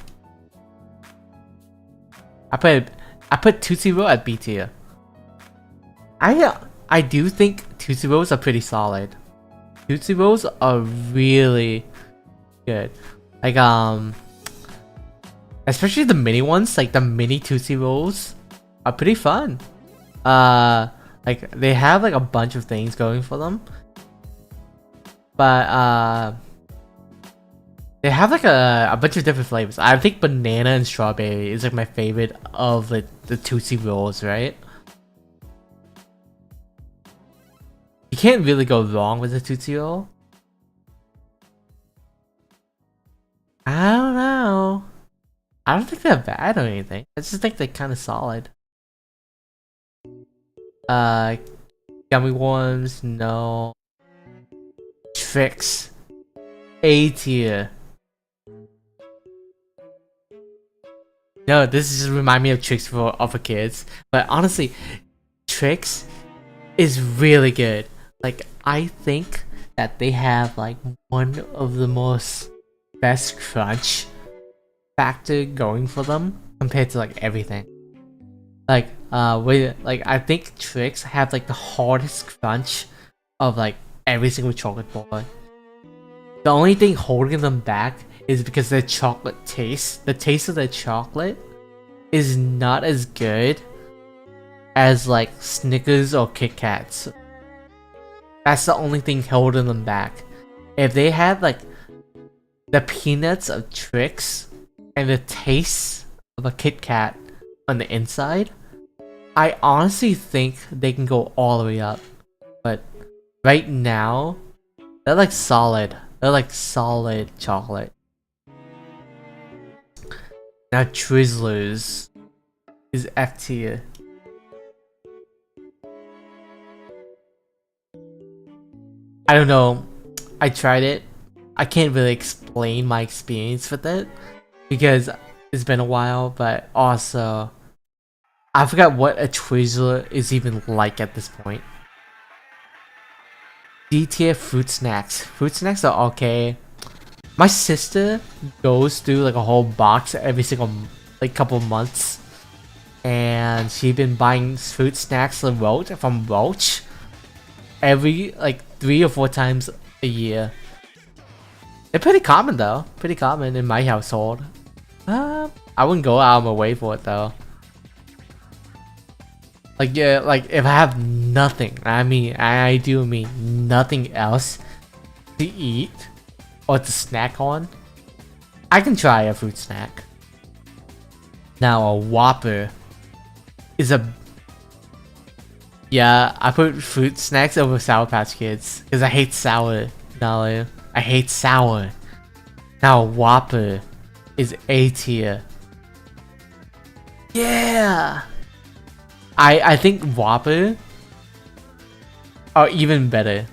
I put Tootsie Roll at B tier. I do think Tootsie Rolls are pretty solid. Tootsie Rolls are really good. Like especially the mini ones, like the mini Tootsie Rolls are pretty fun. Like they have like a bunch of things going for them. But they have like a bunch of different flavors. I think banana and strawberry is like my favorite of like the Tootsie Rolls, right? You can't really go wrong with a Tootsie Roll. I don't know. I don't think they're bad or anything. I just think they're kind of solid. Gummy worms, no. Tricks, A tier. No, this just remind me of Tricks for kids. But honestly, Tricks is really good. Like I think that they have like one of the most best crunch factor going for them compared to like everything. Like I think Tricks have like the hardest crunch of like every single chocolate bar. The only thing holding them back is because their chocolate taste. The taste of their chocolate is not as good as like Snickers or Kit Kats. That's the only thing holding them back. If they had like the peanuts of Tricks and the taste of a Kit Kat on the inside, I honestly think they can go all the way up. But right now, they're like solid. They're like solid chocolate. Now Twizzlers is F tier. I don't know. I tried it. I can't really explain my experience with it because it's been a while, but also I forgot what a Twizzler is even like at this point. D tier fruit snacks. Fruit snacks are okay. My sister goes through like a whole box every single like couple months, and she's been buying fruit snacks from Roach every like 3 or 4 times a year. They're pretty common though. Pretty common in my household. I wouldn't go out of my way for it though. Like yeah, like if I have nothing, I do mean nothing else to eat or to snack on, I can try a fruit snack. Now a Whopper is a... Yeah, I put fruit snacks over Sour Patch Kids because I hate sour. No, I hate sour. Now Whopper is A tier. Yeah! I think Whopper are even better.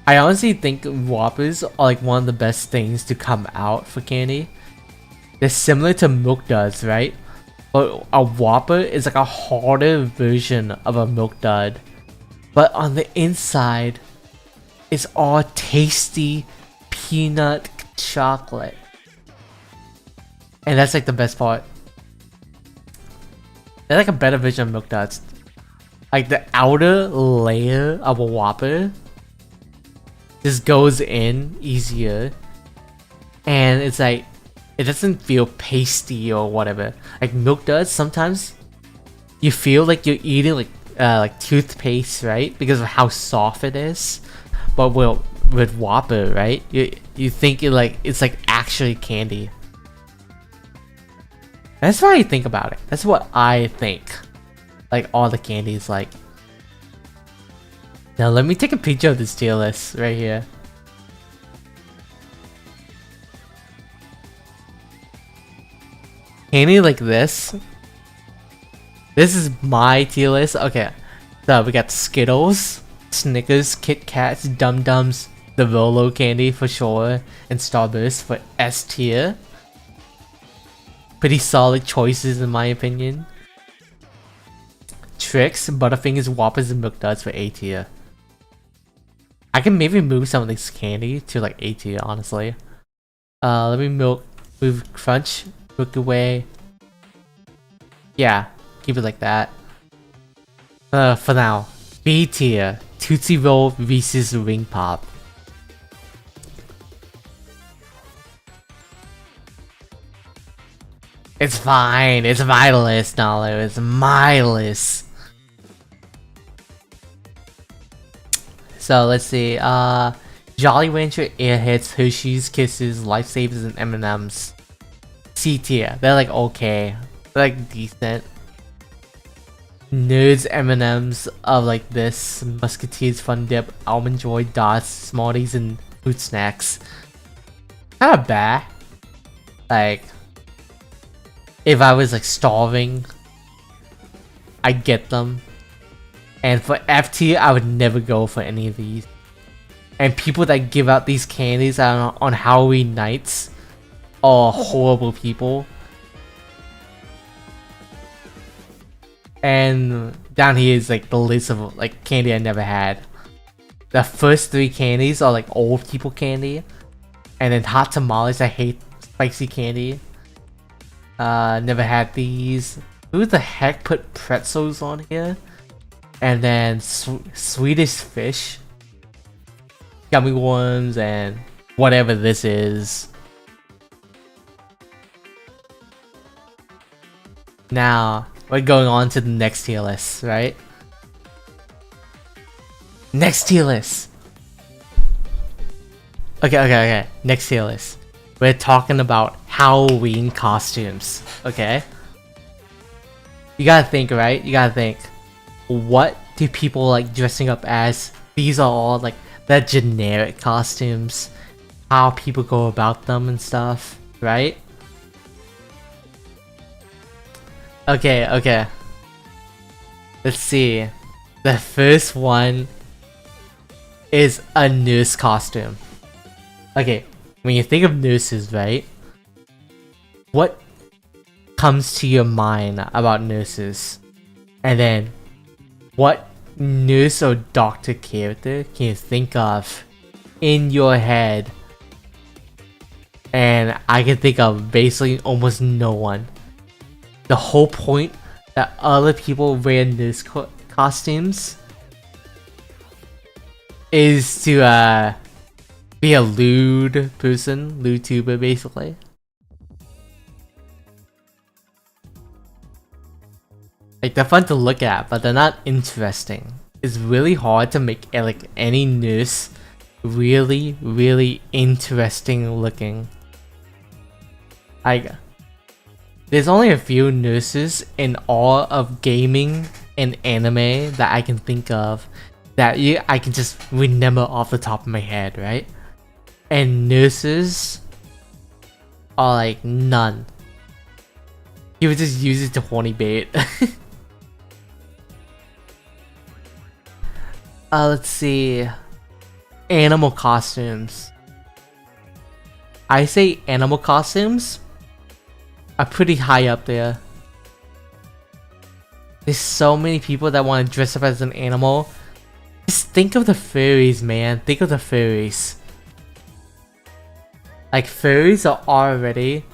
I honestly think Whoppers are like one of the best things to come out for candy. They're similar to Milk Duds, right? But a Whopper is like a harder version of a Milk Dud. But on the inside, it's all tasty peanut chocolate. And that's like the best part. They're like a better version of Milk Duds. Like the outer layer of a Whopper just goes in easier. And it's like, it doesn't feel pasty or whatever. Like Milk Duds, sometimes you feel like you're eating like toothpaste, right? Because of how soft it is. But with Whopper, right? You think it's like actually candy. That's what I think about it. That's what I think. Like all the candy is like. Now let me take a picture of this tier list right here. Candy like this This is my tier list. Okay, so we got Skittles, Snickers, Kit Kats, Dum Dums, the Rolo candy for sure, and Starburst for S tier. Pretty solid choices in my opinion. Trix, Butterfingers, Whoppers, and Milk Duds for A tier. I can maybe move some of these candy to like A tier, honestly. Let me move Crunch, Milky Way. Yeah, keep it like that. For now, B tier, Tootsie Roll, Reese's Ring Pop. It's fine, it's my list, Nalu, it's my list. So let's see, Jolly Rancher, Airheads, Hershey's, Kisses, Lifesavers, and M&M's. C tier, they're like okay, they're like decent. Nerds M&M's of like this, Musketeers, Fun Dip, Almond Joy, Dots, Smarties, and Fruit Snacks. Kinda bad. Like, if I was like starving, I'd get them. And for F tier, I would never go for any of these. And people that give out these candies on Halloween nights are horrible people. And down here is like the list of like candy I never had. The first 3 candies are like old people candy. And then hot tamales, I hate spicy candy. Never had these. Who the heck put pretzels on here? And then Swedish Fish, Gummy Worms, and whatever this is. Now, we're going on to the next tier list, right? Next tier list! Okay. Next tier list. We're talking about Halloween costumes, okay? You gotta think, right? You gotta think. What do people like dressing up as? These are all like the generic costumes. How people go about them and stuff, right? Okay. Let's see. The first one is a nurse costume. Okay, when you think of nurses, right? What comes to your mind about nurses? And then, what nurse or doctor character can you think of in your head? And I can think of basically almost no one. The whole point that other people wear nurse costumes is to be a lewd person, lewd tuber basically. Like, they're fun to look at, but they're not interesting. It's really hard to make like any nurse really interesting looking. Like, there's only a few nurses in all of gaming and anime that I can think of that I can just remember off the top of my head, right? And nurses are like none. You would just use it to horny bait. Let's see. Animal costumes. I say animal costumes are pretty high up there. There's so many people that want to dress up as an animal. Just think of the furries, man. Think of the furries. Like, furries are already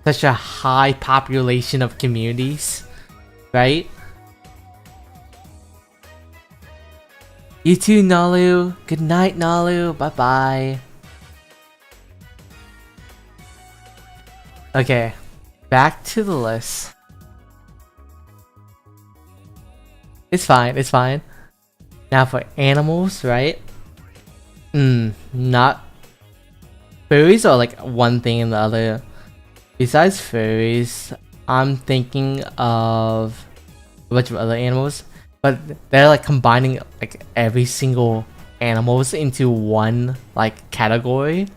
such a high population of communities, right? You too, Nalu. Good night, Nalu. Bye-bye. Okay, back to the list. It's fine. Now for animals, right? Not... Furries are like one thing and the other. Besides furries, I'm thinking of a bunch of other animals. But they're like combining like every single animals into one like category.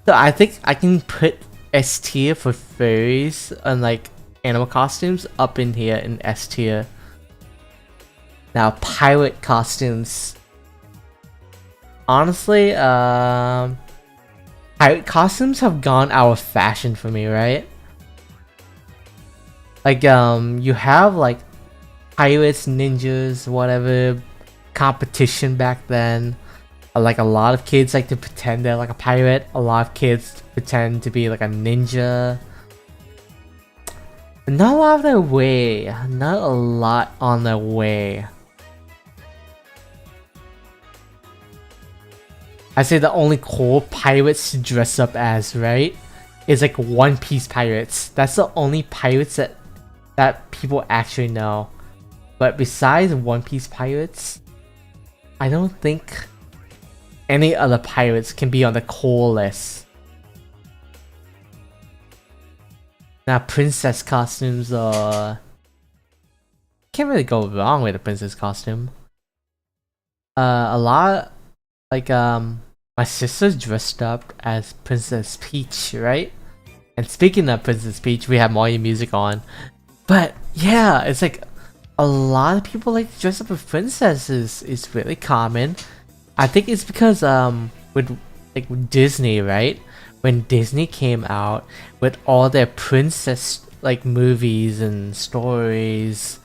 So I think I can put S tier for furries and like animal costumes up in here in S tier. Now pirate costumes. Honestly, pirate costumes have gone out of fashion for me, right? Like you have like pirates, ninjas, whatever competition back then. Like a lot of kids like to pretend they're like a pirate. A lot of kids pretend to be like a ninja. But not a lot of their way. Not a lot on their way. I say the only cool pirates to dress up as, right? Is like One Piece pirates. That's the only pirates that people actually know. But besides One Piece pirates, I don't think any other pirates can be on the cool list. Now princess costumes can't really go wrong with a princess costume. A lot like my sister's dressed up as Princess Peach, right? And speaking of Princess Peach, we have Mario music on. But yeah, it's like a lot of people like to dress up as princesses. It's really common. I think it's because with Disney, right? When Disney came out with all their princess like movies and stories,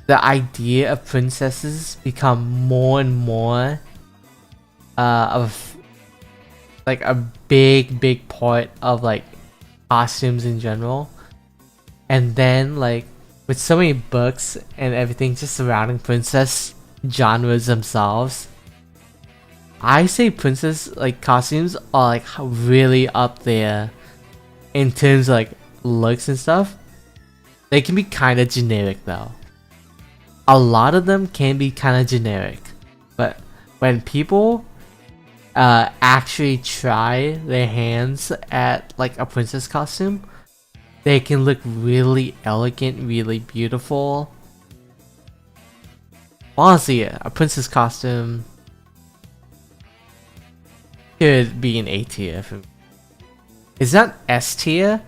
the idea of princesses become more and more of like a big part of like costumes in general. And then like with so many books and everything just surrounding princess genres themselves, I say princess like costumes are like really up there in terms of like looks and stuff. They can be kind of generic though. A lot of them can be kind of generic, but when people actually try their hands at like a princess costume, they can look really elegant, really beautiful. Honestly, a princess costume should be an A tier for me. It's not S tier,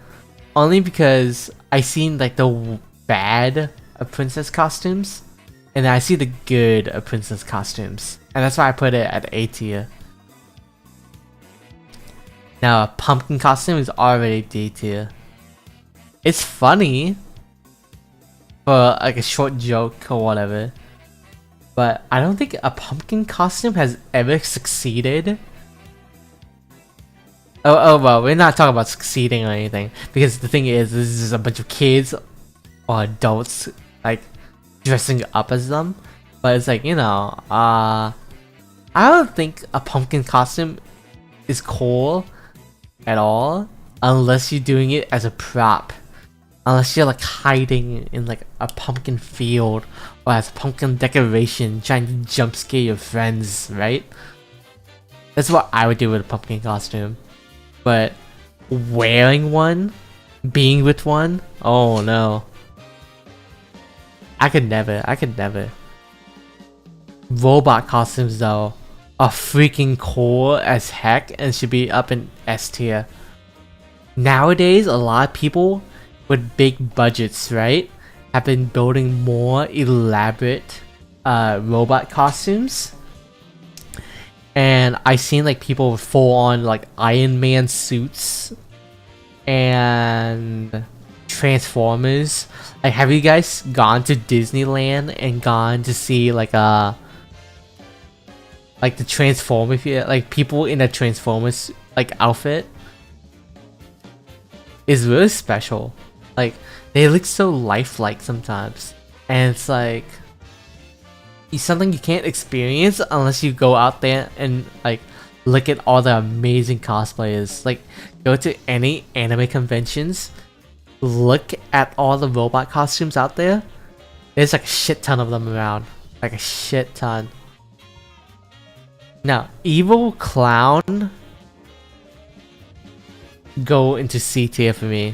only because I seen like the bad princess costumes, and I see the good princess costumes, and that's why I put it at A tier. Now a pumpkin costume is already D tier. It's funny for like a short joke or whatever, but I don't think a pumpkin costume has ever succeeded. Oh well, we're not talking about succeeding or anything, because the thing is, this is a bunch of kids or adults like dressing up as them. But it's like, you know, I don't think a pumpkin costume is cool at all unless you're doing it as a prop. Unless you're like hiding in like a pumpkin field or as pumpkin decoration trying to jump scare your friends, right? That's what I would do with a pumpkin costume. But wearing one, being with one, oh no. I could never. Robot costumes though are freaking cool as heck and should be up in S tier. Nowadays, a lot of people with big budgets, right, have been building more elaborate robot costumes. And I seen like people with full on like Iron Man suits and Transformers. Like, have you guys gone to Disneyland and gone to see like the Transformers, like people in a Transformers like outfit? Is really special. Like, they look so lifelike sometimes, and it's like it's something you can't experience unless you go out there and like look at all the amazing cosplayers. Like, go to any anime conventions, look at all the robot costumes out there. There's like a shit ton of them around, like a shit ton. Now, Evil Clown go into C tier for me.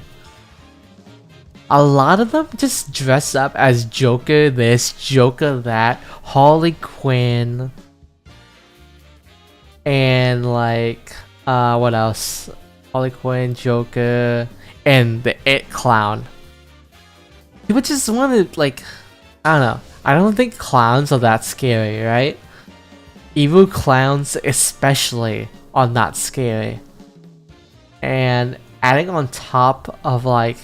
A lot of them just dress up as Joker this, Joker that, Harley Quinn, and like what else? Harley Quinn, Joker, and the It Clown. People just want to, like, I don't know. I don't think clowns are that scary, right? Evil clowns especially are not scary. And adding on top of, like,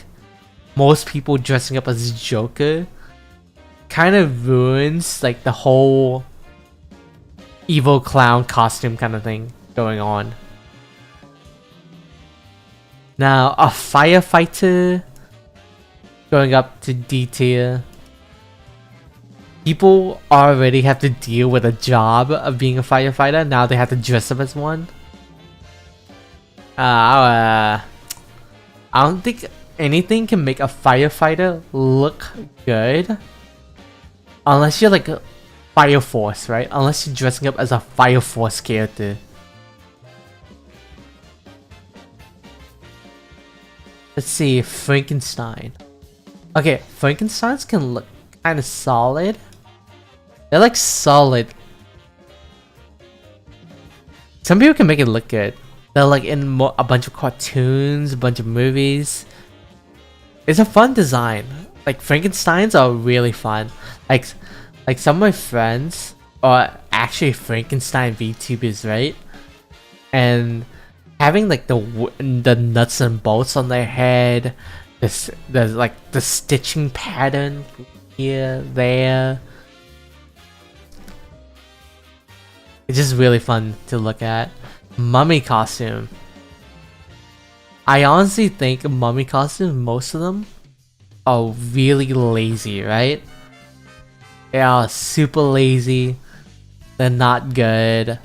most people dressing up as Joker kind of ruins, like, the whole evil clown costume kind of thing going on. Now, a firefighter going up to D tier. People already have to deal with a job of being a firefighter. Now they have to dress up as one. I don't think anything can make a firefighter look good unless you're like a Fire Force, right? Unless you're dressing up as a Fire Force character. Let's see, Frankenstein. Okay, Frankensteins can look kind of solid. They're like solid. Some people can make it look good. They're like in a bunch of cartoons, a bunch of movies. It's a fun design. Like Frankensteins are really fun. Like some of my friends are actually Frankenstein VTubers, right? And having like the nuts and bolts on their head, the stitching pattern here, there. It's just really fun to look at. Mummy costume. I honestly think mummy costumes, most of them, are really lazy, right? They are super lazy. They're not good.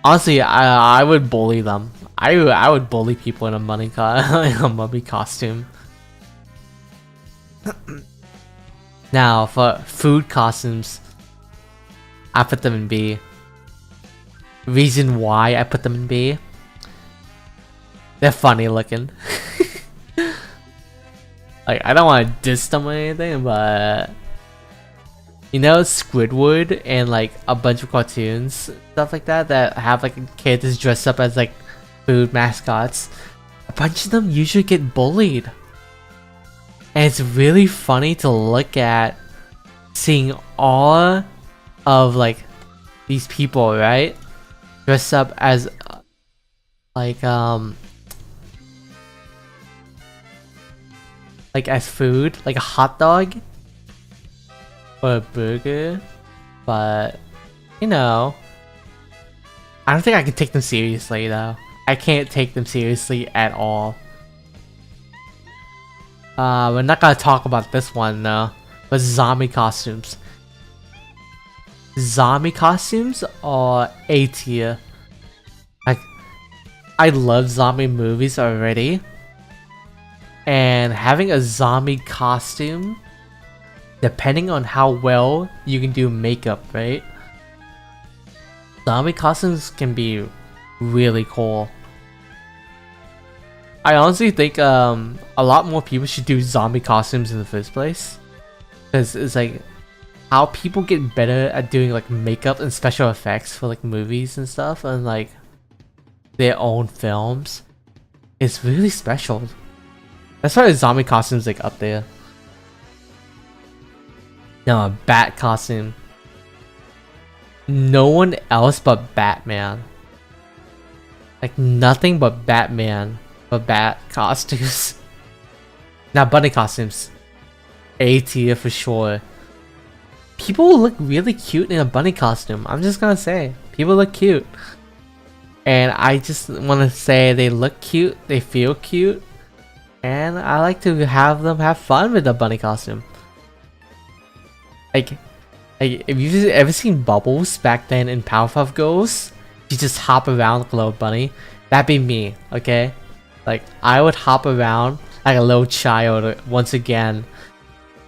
Honestly, I would bully them. I would bully people in a mummy costume. Now for food costumes, I put them in B. Reason why I put them in B: they're funny looking. Like, I don't want to diss them or anything, but you know, Squidward and like a bunch of cartoons, stuff like that, that have like kids dressed up as like food mascots. A bunch of them usually get bullied, and it's really funny to look at, seeing all of like these people, right, dressed up as like as food, like a hot dog or a burger. But you know, I don't think I can take them seriously though. I can't take them seriously at all. We're not gonna talk about this one though, but zombie costumes. Zombie costumes are A tier. Like, I love zombie movies already, and having a zombie costume, depending on how well you can do makeup, right? Zombie costumes can be really cool. I honestly think a lot more people should do zombie costumes in the first place, because it's like how people get better at doing like makeup and special effects for like movies and stuff, and like their own films. It's really special. That's why the zombie costume's like up there. Now a bat costume. No one else but Batman. Like nothing but Batman for bat costumes. Now bunny costumes. A tier for sure. People look really cute in a bunny costume. I'm just gonna say, people look cute. And I just want to say they look cute, they feel cute, and I like to have them have fun with the bunny costume. Like if you've ever seen Bubbles back then in Powerpuff Girls, you just hop around like a little bunny. That'd be me, okay? Like I would hop around like a little child once again.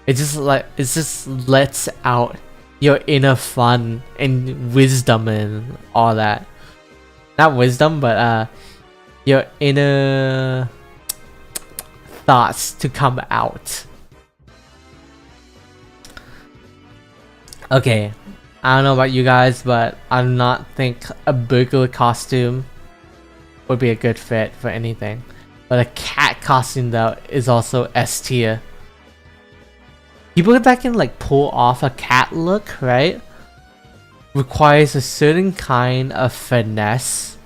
It just lets out your inner fun and wisdom and all that. Not wisdom, but your inner thoughts to come out. Okay, I don't know about you guys, but I do not think a burglar costume would be a good fit for anything. But a cat costume though is also S tier. People that can like pull off a cat look, right, requires a certain kind of finesse.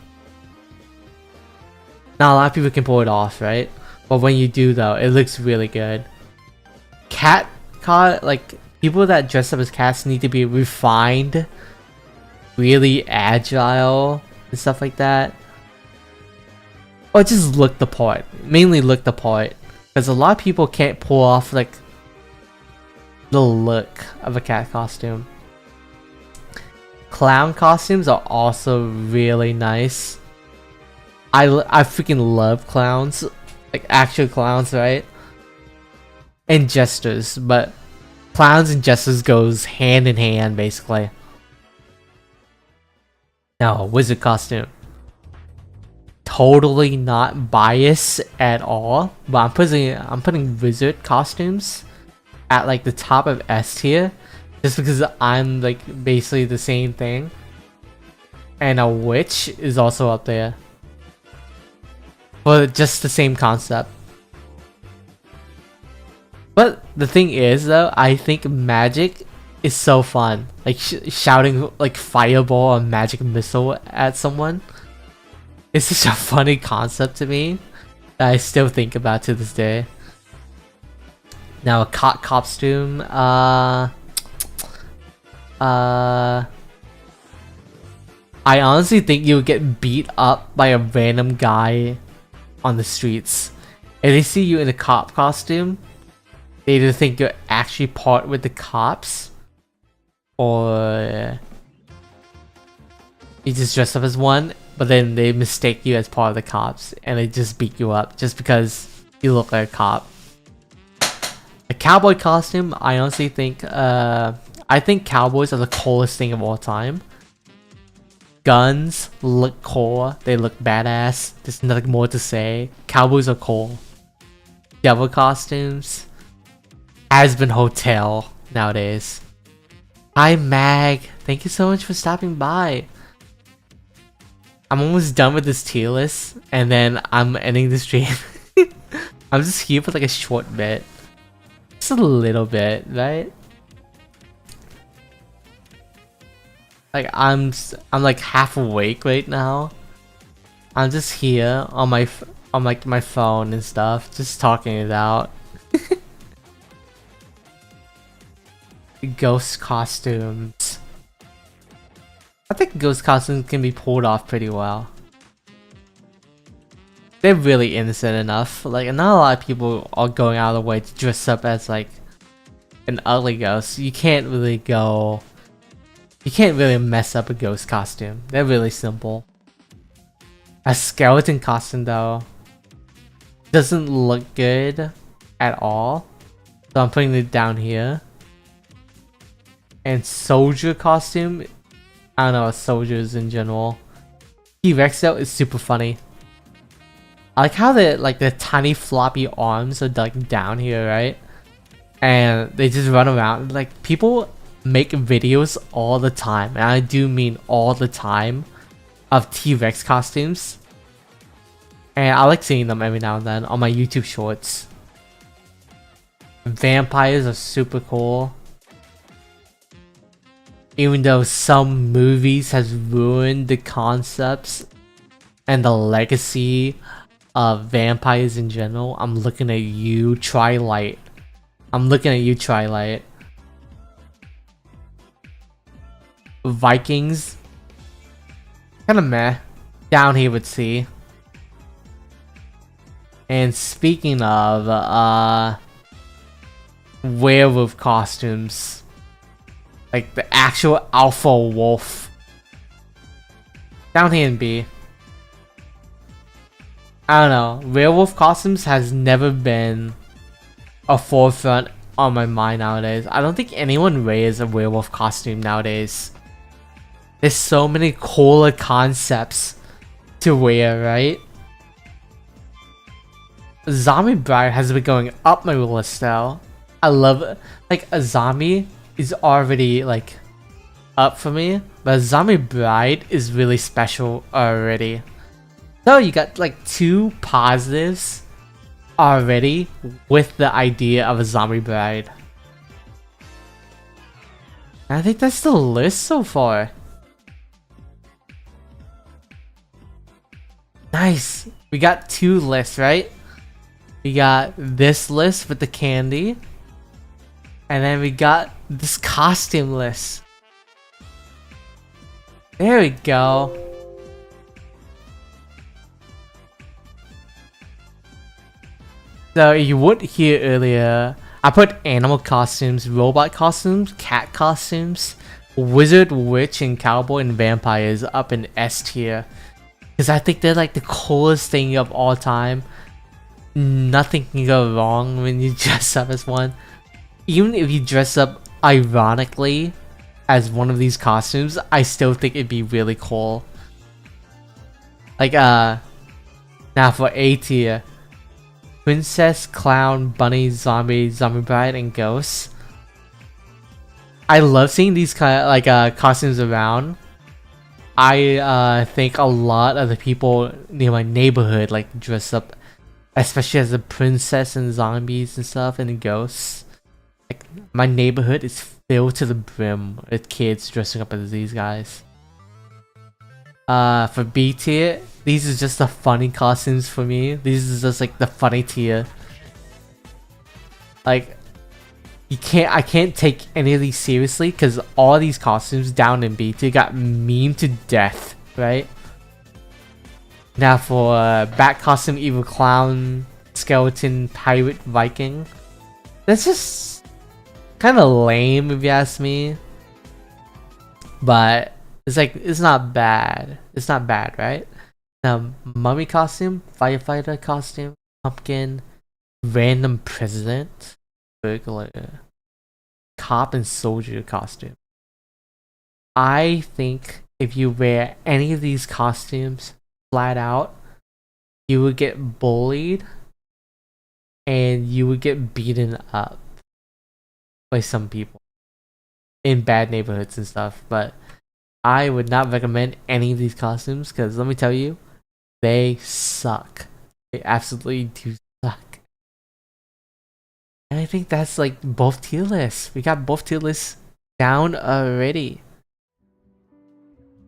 Not a lot of people can pull it off, right? But when you do though, it looks really good. Like people that dress up as cats need to be refined, really agile and stuff like that. Or just look the part. Mainly look the part. Because a lot of people can't pull off like the look of a cat costume. Clown costumes are also really nice. I freaking love clowns. Like actual clowns, right? And jesters, but clowns and jesters goes hand in hand basically. Now, a wizard costume. Totally not biased at all, but I'm putting wizard costumes at like the top of S tier, just because I'm like basically the same thing. And a witch is also up there, but just the same concept. But the thing is though, I think magic is so fun. Like shouting like fireball or magic missile at someone. It's such a funny concept to me that I still think about to this day. Now a cop costume, I honestly think you would get beat up by a random guy on the streets. If they see you in a cop costume, they either think you're actually part with the cops, or you just dress up as one, but then they mistake you as part of the cops and they just beat you up just because you look like a cop. A cowboy costume, I honestly think, I think cowboys are the coolest thing of all time. Guns look cool, they look badass, there's nothing more to say. Cowboys are cool. Devil costumes, Hazbin Hotel nowadays. Hi Mag, thank you so much for stopping by. I'm almost done with this tier list, and then I'm ending the stream. I'm just here for like a short bit. Just a little bit, right? Like I'm like half awake right now. I'm just here on my phone and stuff, just talking it out. Ghost costumes. I think ghost costumes can be pulled off pretty well. They're really innocent enough. Like, not a lot of people are going out of the way to dress up as like an ugly ghost. You can't really mess up a ghost costume. They're really simple. A skeleton costume though doesn't look good at all, so I'm putting it down here. And soldier costume, I don't know, soldiers in general. T-Rex though is super funny. I like how the tiny floppy arms are like down here, right? And they just run around. Like, people make videos all the time, and I do mean all the time, of T-Rex costumes. And I like seeing them every now and then on my YouTube shorts. Vampires are super cool. Even though some movies has ruined the concepts and the legacy of vampires in general, I'm looking at you, Twilight. I'm looking at you, Twilight. Vikings, kinda meh. Down here with C. And speaking of werewolf costumes, like the actual alpha wolf, down here in B. I don't know, werewolf costumes has never been a forefront on my mind nowadays. I don't think anyone wears a werewolf costume nowadays. There's so many cooler concepts to wear, right? Zombie Bride has been going up my list though. I love it. Like, a zombie is already like up for me, but Zombie Bride is really special already. So you got like two positives already with the idea of a zombie bride. I think that's the list so far. Nice. We got 2 lists, right? We got this list with the candy. And then we got this costume list. There we go. So you would hear earlier, I put animal costumes, robot costumes, cat costumes, wizard, witch, and cowboy and vampires up in S tier. Because I think they're like the coolest thing of all time. Nothing can go wrong when you dress up as one. Even if you dress up ironically as one of these costumes, I still think it'd be really cool. Like, now for A tier. Princess, clown, bunny, zombie, zombie bride, and ghosts. I love seeing these kind of costumes around. I think a lot of the people near my neighborhood like dress up, especially as a princess and zombies and stuff and ghosts. Like my neighborhood is filled to the brim with kids dressing up as these guys. For B tier, these are just the funny costumes for me. These is just like the funny tier. Like, I can't take any of these seriously because all these costumes down in B tier got memed to death, right? Now for bat costume, evil clown, skeleton, pirate, Viking. That's just kind of lame if you ask me. But it's like, it's not bad. It's not bad, right? Now, mummy costume, firefighter costume, pumpkin, random president, burglar, cop and soldier costume. I think if you wear any of these costumes flat out, you would get bullied and you would get beaten up by some people in bad neighborhoods and stuff. But I would not recommend any of these costumes because let me tell you, they suck. They absolutely do suck. And I think that's like both tier lists. We got both tier lists down already.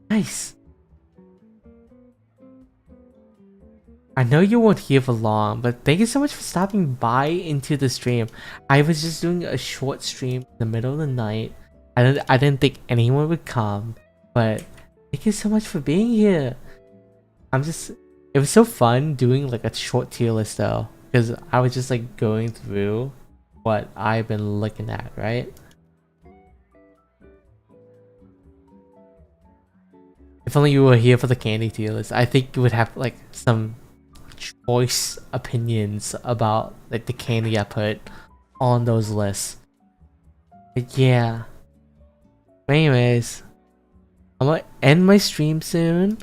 Nice. I know you won't here for long, but thank you so much for stopping by into the stream. I was just doing a short stream in the middle of the night. I didn't think anyone would come, but thank you so much for being here. It was so fun doing like a short tier list though, because I was just like going through what I've been looking at, right? If only you were here for the candy tier list, I think you would have like some choice opinions about like the candy I put on those lists. But yeah. Anyways, I'm gonna end my stream soon.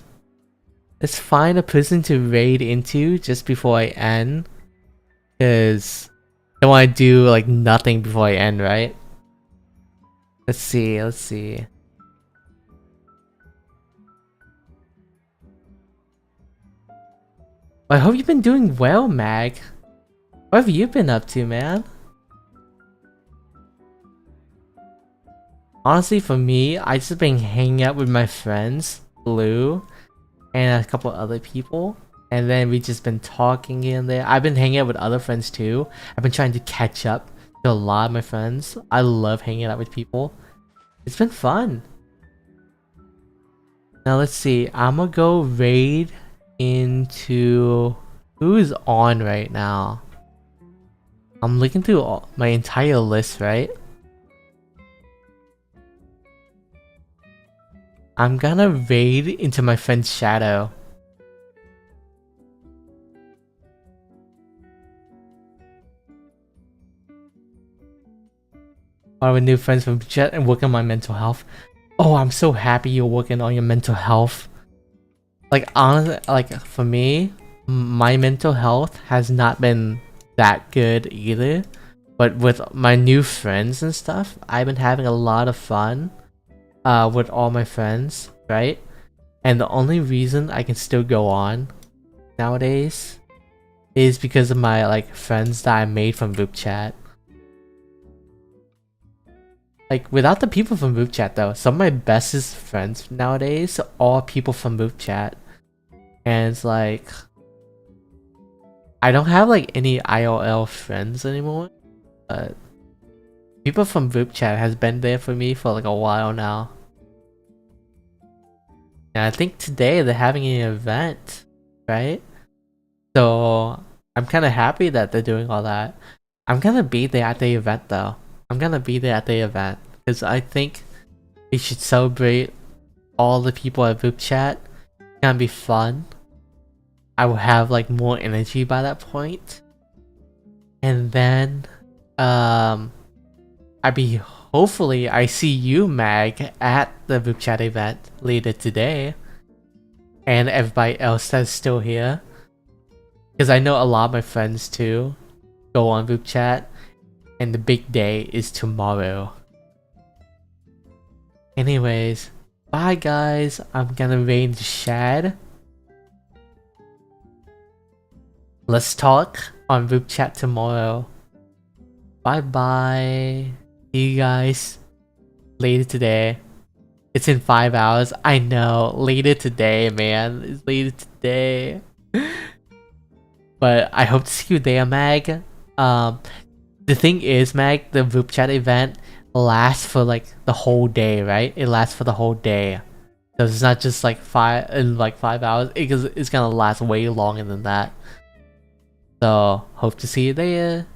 Let's find a prison to raid into just before I end, because I don't want to do like nothing before I end, right? Let's see. I hope you've been doing well, Mag. What have you been up to, man? Honestly, for me, I just been hanging out with my friends, Blue, and a couple other people. And then we just been talking here and there. I've been hanging out with other friends too. I've been trying to catch up to a lot of my friends. I love hanging out with people. It's been fun. Now let's see. I'm gonna go raid into who's on right now. I'm looking through my entire list, right? I'm gonna raid into my friend Shadow. Our new friends from Jet and working on my mental health. Oh, I'm so happy you're working on your mental health. Like honestly, like for me, my mental health has not been that good either. But with my new friends and stuff, I've been having a lot of fun with all my friends, right? And the only reason I can still go on nowadays is because of my like friends that I made from group chat. Like without the people from group chat though, some of my bestest friends nowadays are people from group chat. And it's like I don't have like any IRL friends anymore, but people from group chat has been there for me for like a while now. And I think today they're having an event, right? So I'm kind of happy that they're doing all that. I'm gonna be there at the event though. I'm gonna be there at the event because I think we should celebrate all the people at group chat. It's gonna be fun. I will have like more energy by that point. And then hopefully I see you, Mag, at the group chat event later today. And everybody else that's still here. Because I know a lot of my friends too go on group chat. And the big day is tomorrow. Anyways, bye guys. I'm gonna raid Shad. Let's talk on group chat tomorrow. Bye bye. See you guys later today. It's in 5 hours. I know. Later today, man. It's later today. But I hope to see you there, Mag. The thing is, Mag, the group chat event lasts for like the whole day, right? It lasts for the whole day. So it's not just like 5 hours. It's gonna last way longer than that. So hope to see you there.